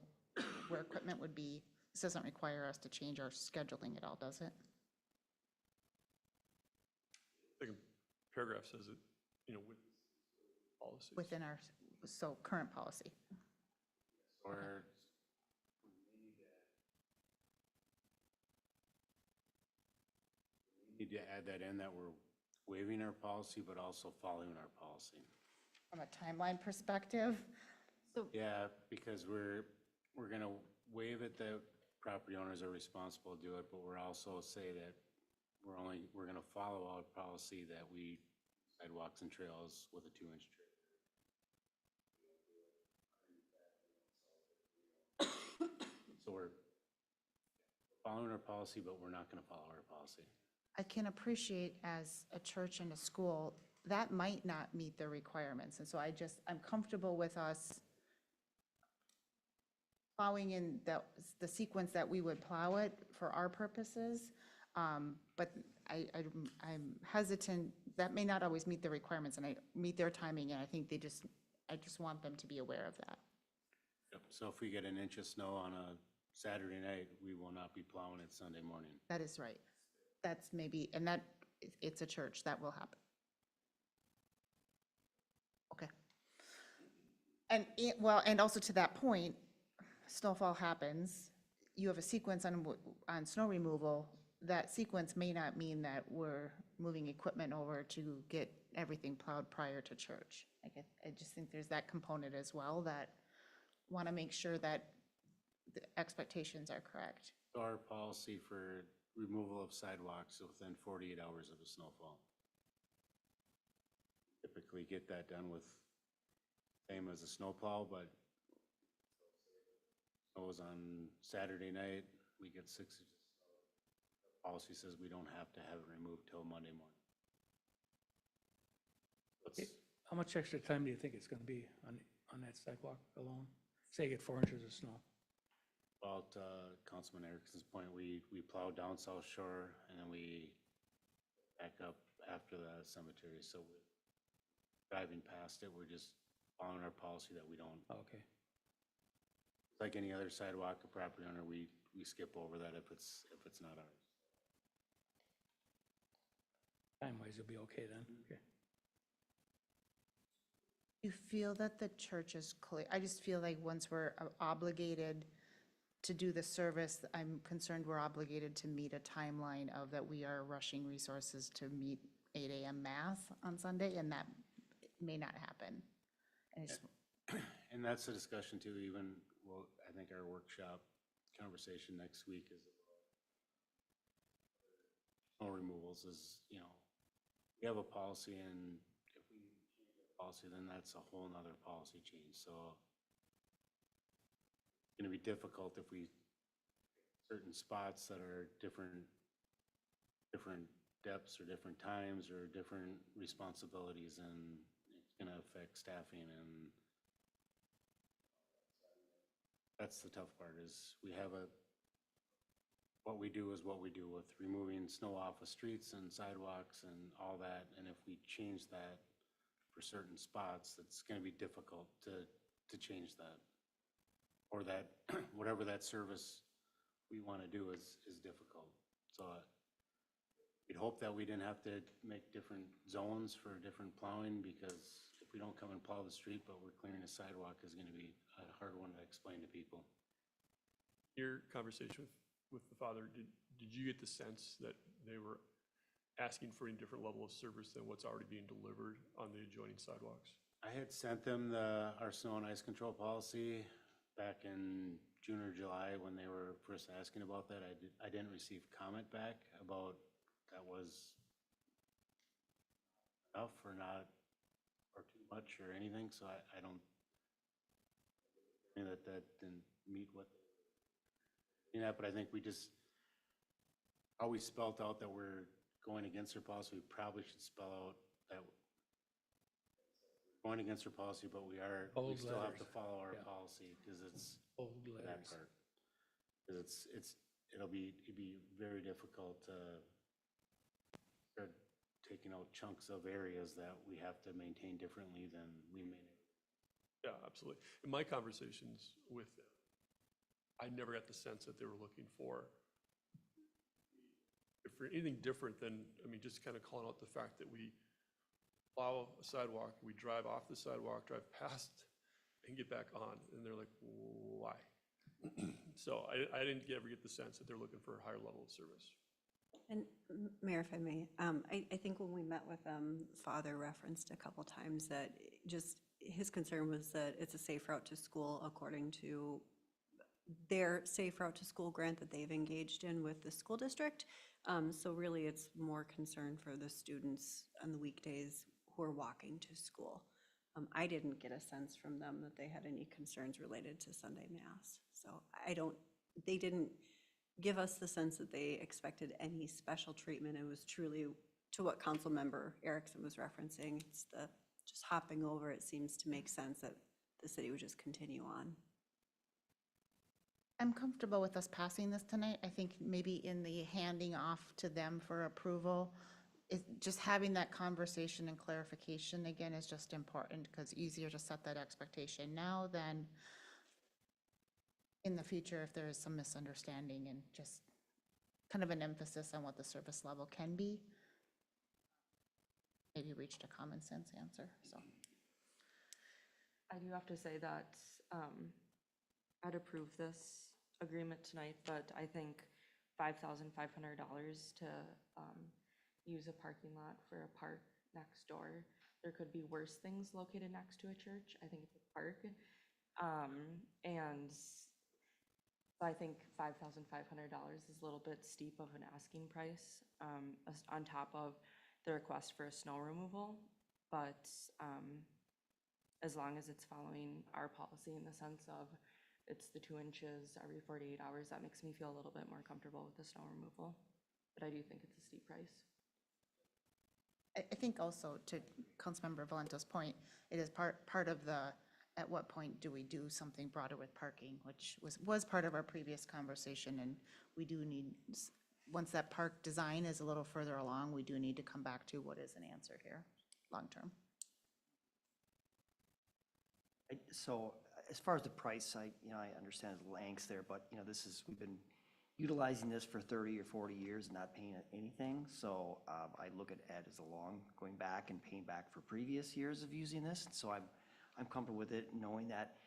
where equipment would be? This doesn't require us to change our scheduling at all, does it? The paragraph says it, with policies. Within our, so current policy. Or we need to add that in, that we're waiving our policy, but also following our policy. From a timeline perspective, Yeah, because we're gonna waive it that property owners are responsible to do it, but we're also say that we're gonna follow our policy that we sidewalks and trails with a 2-inch trailer. So we're following our policy, but we're not gonna follow our policy. I can appreciate as a church and a school, that might not meet the requirements. And so I'm comfortable with us plowing in the sequence that we would plow it for our purposes. But I'm hesitant, that may not always meet the requirements and meet their timing. And I think I just want them to be aware of that. Yep, so if we get an inch of snow on a Saturday night, we will not be plowing it Sunday morning. That is right. That's maybe, and that, it's a church, that will happen. Okay. And, and also to that point, snowfall happens, you have a sequence on snow removal, that sequence may not mean that we're moving equipment over to get everything plowed prior to church. I just think there's that component as well, that want to make sure that the expectations are correct. Our policy for removal of sidewalks within 48 hours of a snowfall. Typically get that done with, same as a snowplow, but snows on Saturday night, we get 6 inches. Policy says we don't have to have it removed till Monday morning. How much extra time do you think it's gonna be on that sidewalk alone? Say you get 4 inches of snow. About Councilman Erickson's point, we plow down South Shore and then we back up after the cemetery. So driving past it, we're just following our policy that we don't. Okay. Like any other sidewalk or property owner, we skip over that if it's not ours. Time-wise, you'll be okay then? Okay. You feel that the church is clear? I just feel like once we're obligated to do the service, I'm concerned we're obligated to meet a timeline of that we are rushing resources to meet 8 a.m. mass on Sunday, and that may not happen. And that's a discussion too, even, well, I think our workshop conversation next week is snow removals is, we have a policy, and if we change the policy, then that's a whole nother policy change. So it's gonna be difficult if we, certain spots that are different depths or different times or different responsibilities, and it's gonna affect staffing, and that's the tough part is what we do is what we do with removing snow off of streets and sidewalks and all that. And if we change that for certain spots, it's gonna be difficult to change that. Or that, whatever that service we wanna do is difficult. So we'd hope that we didn't have to make different zones for different plowing, because if we don't come and plow the street, but we're clearing a sidewalk, is gonna be a hard one to explain to people. Your conversation with the father, did you get the sense that they were asking for a different level of service than what's already being delivered on the adjoining sidewalks? I had sent them our snow and ice control policy back in June or July when they were first asking about that. I didn't receive comment back about that was enough or not, or too much or anything, so I don't think that didn't meet what, but I think we just always spelled out that we're going against their policy. We probably should spell out that we're going against their policy, but we still have to follow our policy, because it's Bold that letters. part. Because it'd be very difficult to taking out chunks of areas that we have to maintain differently than we may. Yeah, absolutely. In my conversations with them, I never got the sense that they were looking for anything different than, I mean, just kind of calling out the fact that we plow a sidewalk, we drive off the sidewalk, drive past and get back on. And they're like, why? So I didn't ever get the sense that they're looking for a higher level of service. And Mayor, if I may, I think when we met with them, Father referenced a couple times that just his concern was that it's a safe route to school according to their safe route to school grant that they've engaged in with the school district. So really, it's more concern for the students on the weekdays who are walking to school. I didn't get a sense from them that they had any concerns related to Sunday Mass. So they didn't give us the sense that they expected any special treatment. It was truly to what Councilmember Erickson was referencing. It's the just hopping over. It seems to make sense that the city would just continue on. I'm comfortable with us passing this tonight. I think maybe in the handing off to them for approval, just having that conversation and clarification again is just important, because easier to set that expectation now than in the future if there is some misunderstanding, and just kind of an emphasis on what the service level can be. Maybe reached a common sense answer, so. I do have to say that I'd approve this agreement tonight, but I think $5,500 to use a parking lot for a park next door. There could be worse things located next to a church. I think it's a park. And so I think $5,500 is a little bit steep of an asking price on top of the request for a snow removal. But as long as it's following our policy in the sense of it's the 2 inches every 48 hours, that makes me feel a little bit more comfortable with the snow removal. But I do think it's a steep price. I think also, to Councilmember Valento's point, it is part of the, at what point do we do something broader with parking, which was part of our previous conversation, and we do need, once that park design is a little further along, we do need to come back to what is an answer here, long-term. So as far as the price, I understand the angst there, but, we've been utilizing this for 30 or 40 years and not paying anything. So I look at it as a long, going back and paying back for previous years of using this. So I'm comfortable with it, knowing that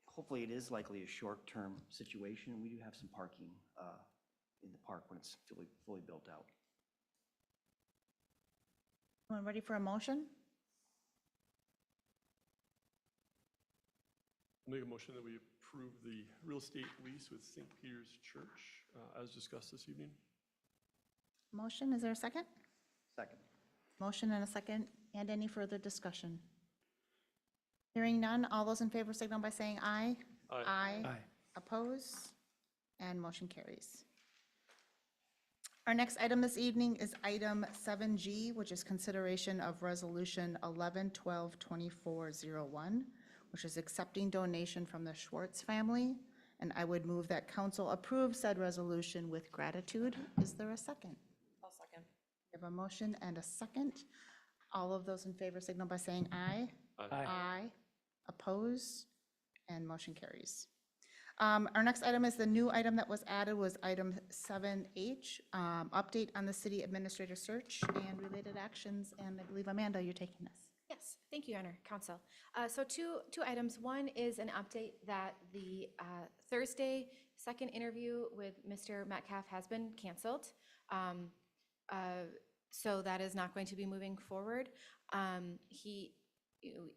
hopefully it is likely a short-term situation. We do have some parking in the park when it's fully built out. Everyone ready for a motion? I'll make a motion that we approve the real estate lease with St. Peter's Church as discussed this evening. Motion, is there a second? Second. Motion and a second, and any further discussion? Hearing none, all those in favor signal by saying aye. Aye. Aye. Oppose? And motion carries. Our next item this evening is item 7G, which is consideration of resolution 11/12/2401, which is accepting donation from the Schwartz family. And I would move that council approve said resolution with gratitude. Is there a second? I'll second. We have a motion and a second. All of those in favor signal by saying aye. Aye. Aye. Oppose? And motion carries. Our next item is the new item that was added was item 7H, update on the city administrator search and related actions. And I believe, Amanda, you're taking this. Yes, thank you, Your Honor, Council. So two items. One is an update that the Thursday second interview with Mr. Metcalf has been canceled. So that is not going to be moving forward.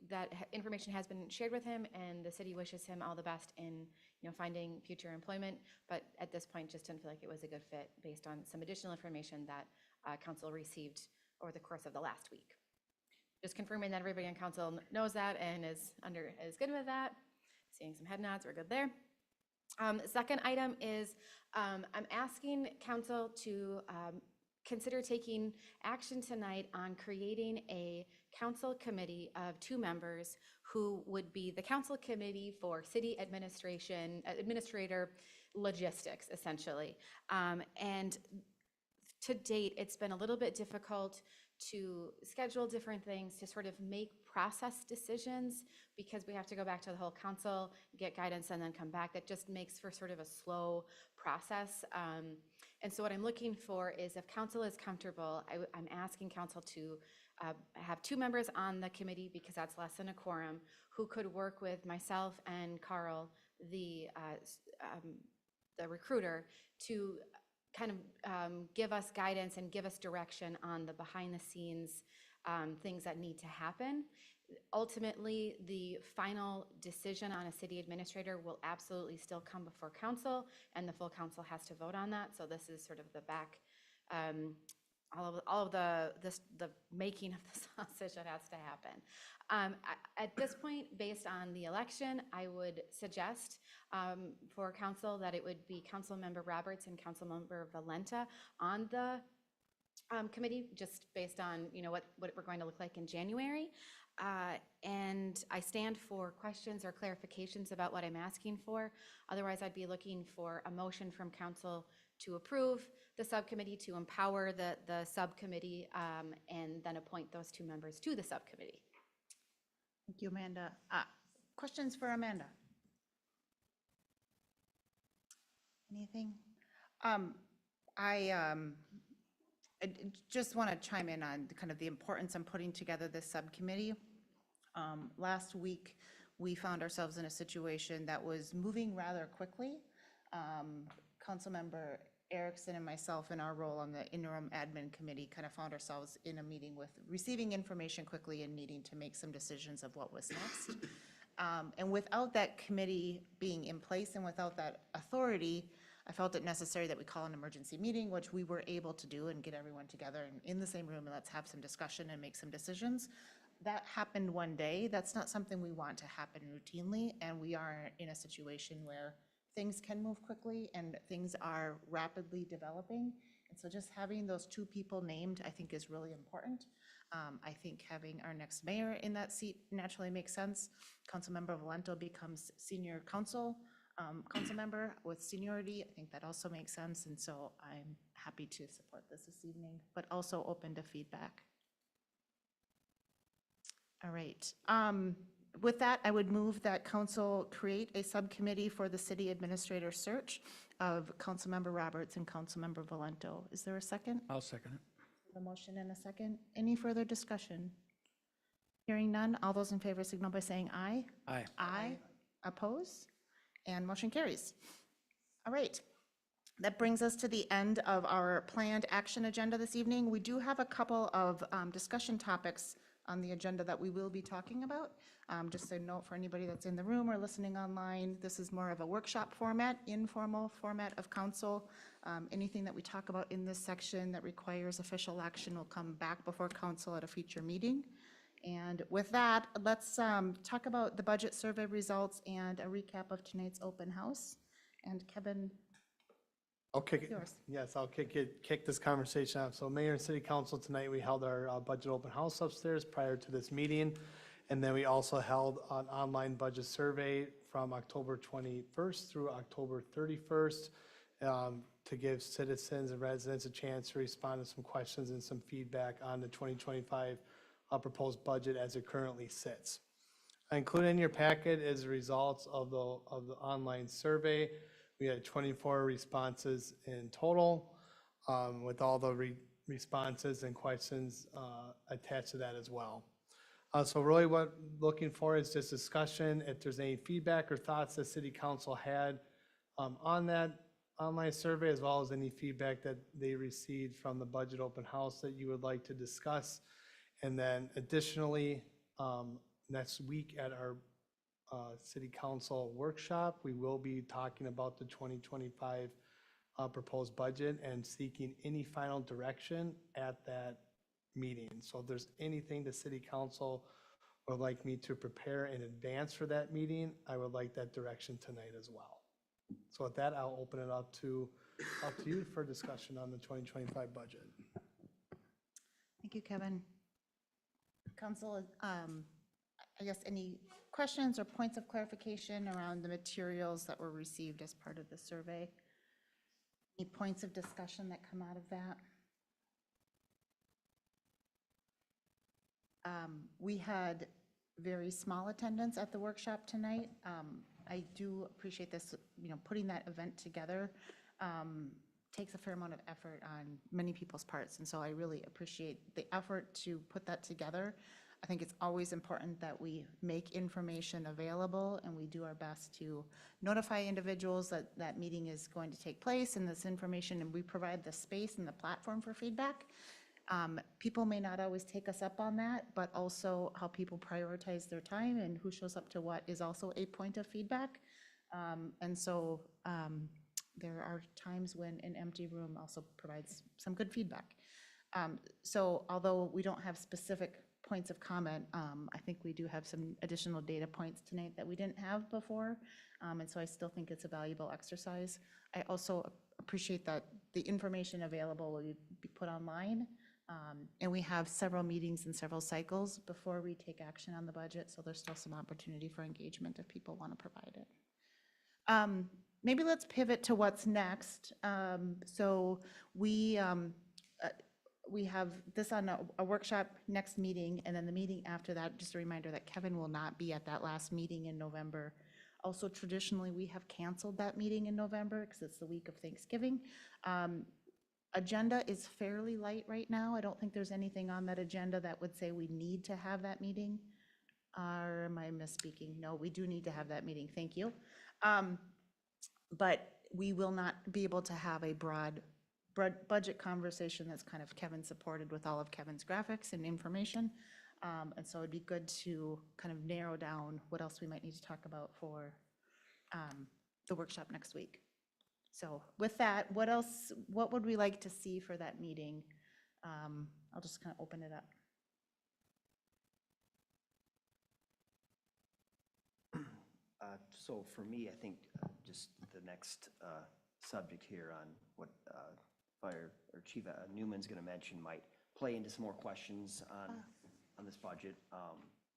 That information has been shared with him, and the city wishes him all the best in finding future employment. But at this point, just didn't feel like it was a good fit based on some additional information that council received over the course of the last week. Just confirming that everybody on council knows that and is good with that. Seeing some head nods, we're good there. The second item is I'm asking council to consider taking action tonight on creating a council committee of 2 members who would be the council committee for city administrator logistics, essentially. And to date, it's been a little bit difficult to schedule different things, to sort of make process decisions, because we have to go back to the whole council, get guidance, and then come back. That just makes for sort of a slow process. And so what I'm looking for is, if council is comfortable, I'm asking council to have 2 members on the committee, because that's less than a quorum, who could work with myself and Carl, the recruiter, to kind of give us guidance and give us direction on the behind-the-scenes things that need to happen. Ultimately, the final decision on a city administrator will absolutely still come before council, and the full council has to vote on that. So this is sort of the back, all of the making of the sausage that has to happen. At this point, based on the election, I would suggest for council that it would be Councilmember Roberts and Councilmember Valenta on the committee, just based on, you know, what we're going to look like in January. And I stand for questions or clarifications about what I'm asking for. Otherwise, I'd be looking for a motion from council to approve the subcommittee, to empower the subcommittee, and then appoint those 2 members to the subcommittee. Thank you, Amanda. Questions for Amanda? Anything? I just want to chime in on kind of the importance of putting together this subcommittee. Last week, we found ourselves in a situation that was moving rather quickly. Councilmember Erickson and myself, in our role on the interim admin committee, kind of found ourselves in a meeting with receiving information quickly and needing to make some decisions of what was next. And without that committee being in place and without that authority, I felt it necessary that we call an emergency meeting, which we were able to do, and get everyone together and in the same room, and let's have some discussion and make some decisions. That happened one day. That's not something we want to happen routinely, and we are in a situation where things can move quickly and things are rapidly developing. And so just having those 2 people named, I think, is really important. I think having our next mayor in that seat naturally makes sense. Councilmember Valento becomes senior council member with seniority. I think that also makes sense. And so I'm happy to support this evening, but also open to feedback. All right. With that, I would move that council create a subcommittee for the city administrator search of Councilmember Roberts and Councilmember Valento. Is there a second? I'll second it. A motion and a second. Any further discussion? Hearing none, all those in favor signal by saying aye. Aye. Aye. Oppose? And motion carries. All right. That brings us to the end of our planned action agenda this evening. We do have a couple of discussion topics on the agenda that we will be talking about. Just a note for anybody that's in the room or listening online, this is more of a workshop format, informal format of council. Anything that we talk about in this section that requires official action will come back before council at a future meeting. And with that, let's talk about the budget survey results and a recap of tonight's open house. And Kevin, I'll kick it. yours. Yes, I'll kick this conversation off. So Mayor and City Council, tonight we held our budget open house upstairs prior to this meeting. And then we also held an online budget survey from October 21st through October 31st to give citizens and residents a chance to respond to some questions and some feedback on the 2025 proposed budget as it currently sits. Included in your packet is the results of the online survey. We had 24 responses in total, with all the responses and questions attached to that as well. So really what looking for is just discussion. If there's any feedback or thoughts that City Council had on that online survey, as well as any feedback that they received from the budget open house that you would like to discuss. And then additionally, next week at our City Council workshop, we will be talking about the 2025 proposed budget and seeking any final direction at that meeting. So if there's anything the City Council would like me to prepare in advance for that meeting, I would like that direction tonight as well. So with that, I'll open it up to you for discussion on the 2025 budget. Thank you, Kevin. Council, I guess any questions or points of clarification around the materials that were received as part of the survey? Any points of discussion that come out of that? We had very small attendance at the workshop tonight. I do appreciate this, putting that event together takes a fair amount of effort on many people's parts, and so I really appreciate the effort to put that together. I think it's always important that we make information available and we do our best to notify individuals that that meeting is going to take place and this information, and we provide the space and the platform for feedback. People may not always take us up on that, but also how people prioritize their time and who shows up to what is also a point of feedback. And so there are times when an empty room also provides some good feedback. So although we don't have specific points of comment, I think we do have some additional data points tonight that we didn't have before. And so I still think it's a valuable exercise. I also appreciate that the information available will be put online. And we have several meetings and several cycles before we take action on the budget, so there's still some opportunity for engagement if people want to provide it. Maybe let's pivot to what's next. So we have this on a workshop next meeting, and then the meeting after that, just a reminder that Kevin will not be at that last meeting in November. Also, traditionally, we have canceled that meeting in November because it's the week of Thanksgiving. Agenda is fairly light right now. I don't think there's anything on that agenda that would say we need to have that meeting. Or am I misspeaking? No, we do need to have that meeting. Thank you. But we will not be able to have a broad budget conversation that's kind of Kevin supported with all of Kevin's graphics and information. And so it'd be good to kind of narrow down what else we might need to talk about for the workshop next week. So with that, what would we like to see for that meeting? I'll just kind of open it up. So for me, I think just the next subject here on what Fire or Chief Newman's going to mention might play into some more questions on this budget.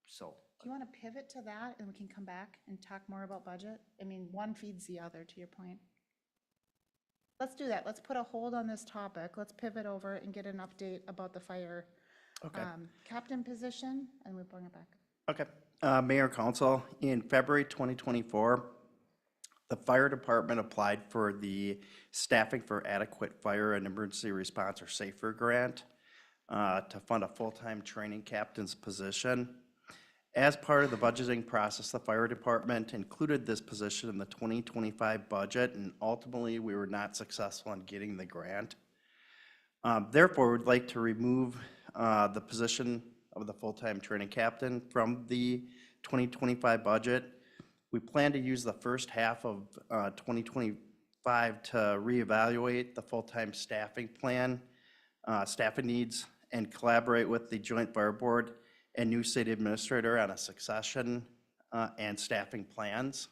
So do you want to pivot to that and we can come back and talk more about budget? I mean, one feeds the other, to your point. Let's do that. Let's put a hold on this topic. Let's pivot over and get an update about the fire captain position, and we'll bring it back. Okay. Mayor, Council, in February 2024, the fire department applied for the Staffing for Adequate Fire and Emergency Response, or SAFER grant, to fund a full-time training captain's position. As part of the budgeting process, the fire department included this position in the 2025 budget, and ultimately we were not successful in getting the grant. Therefore, we'd like to remove the position of the full-time training captain from the 2025 budget. We plan to use the first half of 2025 to reevaluate the full-time staffing plan, staffing needs, and collaborate with the Joint Fire Board and new city administrator on a succession and staffing plans.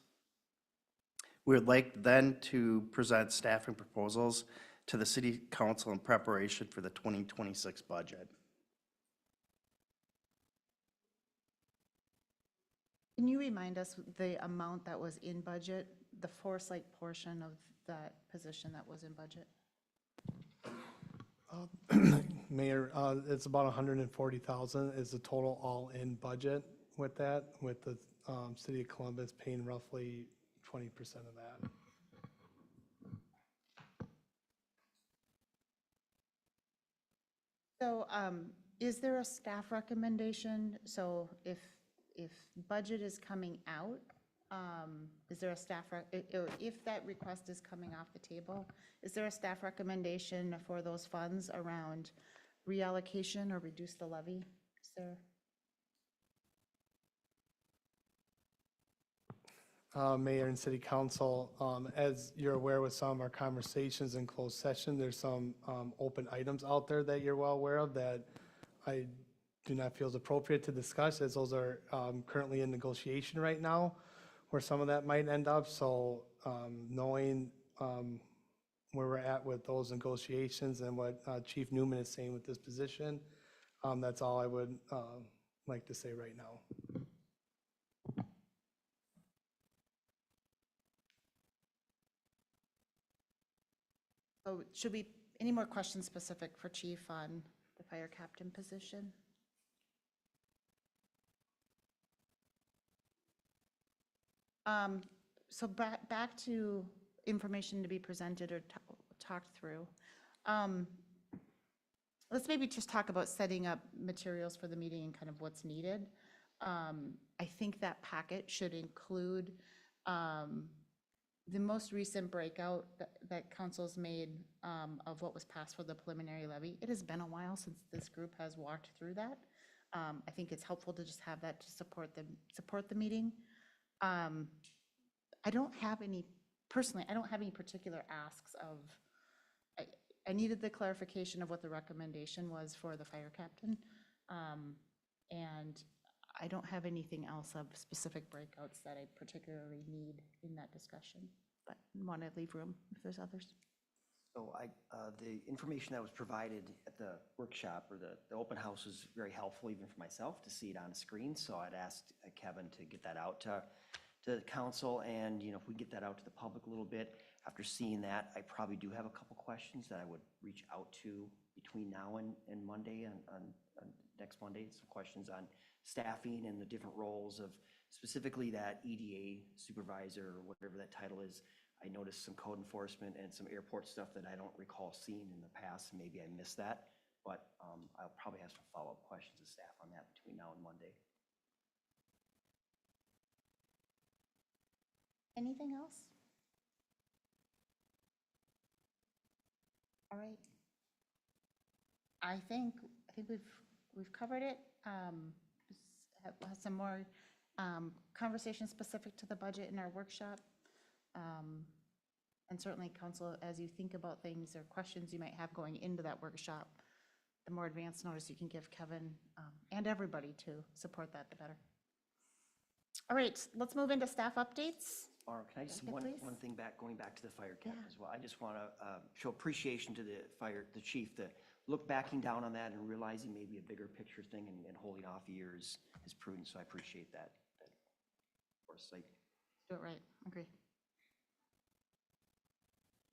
We would like then to present staffing proposals to the city council in preparation for the 2026 budget. Can you remind us the amount that was in budget, the Foresight portion of that position that was in budget? Mayor, it's about 140,000 is the total all-in budget with that, with the city of Columbus paying roughly 20% of that. So is there a staff recommendation? So if budget is coming out, is there a staff, or if that request is coming off the table, is there a staff recommendation for those funds around reallocation or reduce the levy? Is there? Mayor and City Council, as you're aware with some of our conversations in closed session, there's some open items out there that you're well aware of that I do not feel is appropriate to discuss, as those are currently in negotiation right now, where some of that might end up. So knowing where we're at with those negotiations and what Chief Newman is saying with this position, that's all I would like to say right now. So should we, any more questions specific for Chief on the fire captain position? So back to information to be presented or talked through. Let's maybe just talk about setting up materials for the meeting and kind of what's needed. I think that packet should include the most recent breakout that council's made of what was passed for the preliminary levy. It has been a while since this group has walked through that. I think it's helpful to just have that to support the meeting. I don't have any, personally, I don't have any particular asks of, I needed the clarification of what the recommendation was for the fire captain. And I don't have anything else of specific breakouts that I particularly need in that discussion, but want to leave room if there's others. So the information that was provided at the workshop or the open house was very helpful even for myself to see it on a screen. So I'd asked Kevin to get that out to the council, and if we get that out to the public a little bit. After seeing that, I probably do have a couple questions that I would reach out to between now and Monday, on next Monday. Some questions on staffing and the different roles of specifically that EDA supervisor or whatever that title is. I noticed some code enforcement and some airport stuff that I don't recall seeing in the past. Maybe I missed that, but I'll probably have some follow-up questions of staff on that between now and Monday. Anything else? All right. I think we've covered it. Have some more conversations specific to the budget in our workshop. And certainly, council, as you think about things or questions you might have going into that workshop, the more advanced notice you can give Kevin and everybody to support that, the better. All right, let's move into staff updates. Or can I just, Okay, one please. thing going back to the fire cap Yeah. as well. I just want to show appreciation to the chief, to look backing down on that and realizing maybe a bigger picture thing and holding off years is prudent, so I appreciate that foresight. Do it right, agree.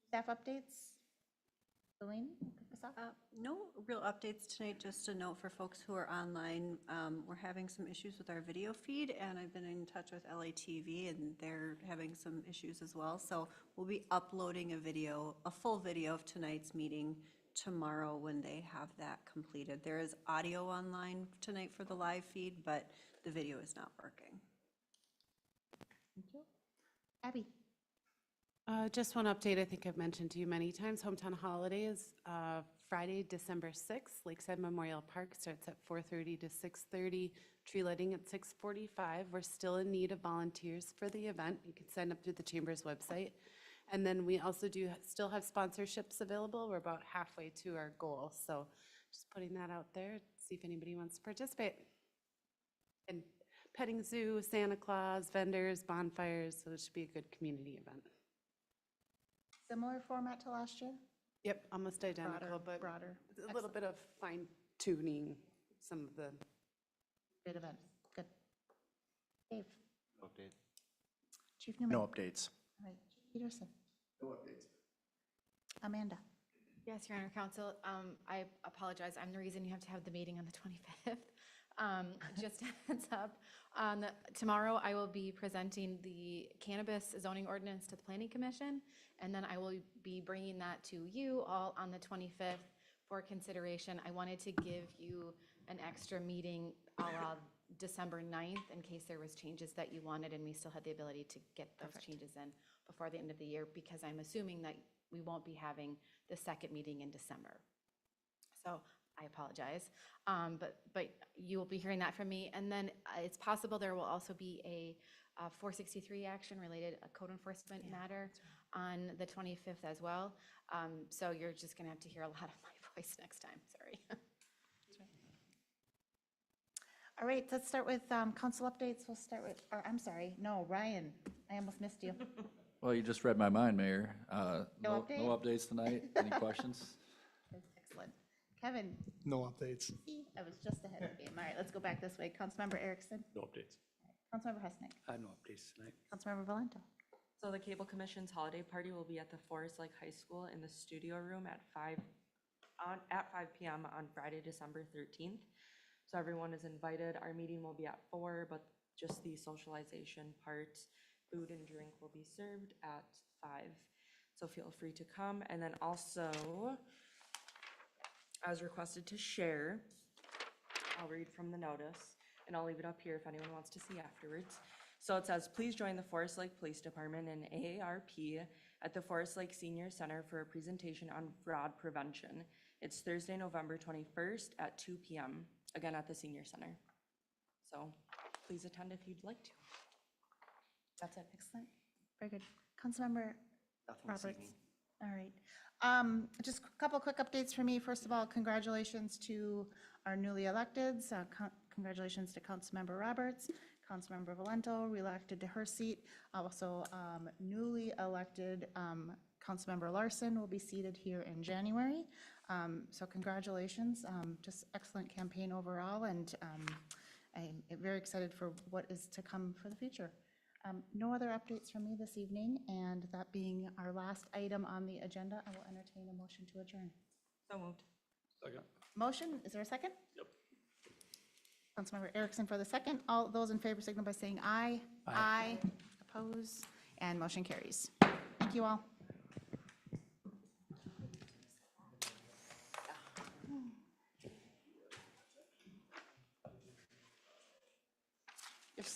Staff updates? Celine, pick us up. No real updates tonight, just a note for folks who are online. We're having some issues with our video feed, and I've been in touch with LATV, and they're having some issues as well. So we'll be uploading a full video of tonight's meeting tomorrow when they have that completed. There is audio online tonight for the live feed, but the video is not working. Thank you. Abby? Just one update I think I've mentioned to you many times. Hometown Holidays, Friday, December 6th, Lakeside Memorial Park starts at 4:30 to 6:30, tree lighting at 6:45. We're still in need of volunteers for the event. You can sign up through the Chamber's website. And then we also do still have sponsorships available. We're about halfway to our goal. So just putting that out there, see if anybody wants to participate. And petting zoo, Santa Claus, vendors, bonfires, so it should be a good community event. Similar format to last year? Yep, almost identical, but Broader. a little bit of fine tuning some of the. Great event, good. Dave? Update. Chief Newman? No updates. All right, Chief Peterson? No updates. Amanda? Yes, Your Honor, Counsel, I apologize. I'm the reason you have to have the meeting on the 25th. Just a heads up, tomorrow I will be presenting the cannabis zoning ordinance to the Planning Commission, and then I will be bringing that to you all on the 25th for consideration. I wanted to give you an extra meeting December 9th in case there was changes that you wanted and we still had the ability to get those changes in before the end of the year, because I'm assuming that we won't be having the second meeting in December. So I apologize, but you will be hearing that from me. And then it's possible there will also be a 463 action related, a code enforcement matter on the 25th as well. So you're just gonna have to hear a lot of my voice next time, sorry. All right, let's start with council updates. We'll start with, or I'm sorry, no, Ryan, I almost missed you. Well, you just read my mind, Mayor. No update? No updates tonight. Any questions? Excellent. Kevin? No updates. See, I was just ahead of the game. All right, let's go back this way. Councilmember Erickson? No updates. Councilmember Husnick? No updates tonight. Councilmember Valento? So the Cable Commission's holiday party will be at the Forest Lake High School in the studio room at 5 p.m. on Friday, December 13th. So everyone is invited. Our meeting will be at 4, but just the socialization part Food and drink will be served at 5. So feel free to come. And then also, as requested to share, I'll read from the notice, and I'll leave it up here if anyone wants to see afterwards. So it says, please join the Forest Lake Police Department and AARP at the Forest Lake Senior Center for a presentation on fraud prevention. It's Thursday, November 21st at 2 p.m., again at the Senior Center. So please attend if you'd like to. That's it. Excellent. Very good. Councilmember Nothing this Roberts. evening. All right. Just a couple quick updates for me. First of all, congratulations to our newly electeds. Congratulations to Councilmember Roberts, Councilmember Valento, reelected to her seat. Also, newly elected Councilmember Larson will be seated here in January. So congratulations. Just excellent campaign overall, and I'm very excited for what is to come for the future. No other updates from me this evening, and that being our last item on the agenda, I will entertain a motion to adjourn. So moved. Second. Motion, is there a second? Yep. Councilmember Erickson for the second. All those in favor signal by saying aye. Aye. Oppose, and motion carries. Thank you all.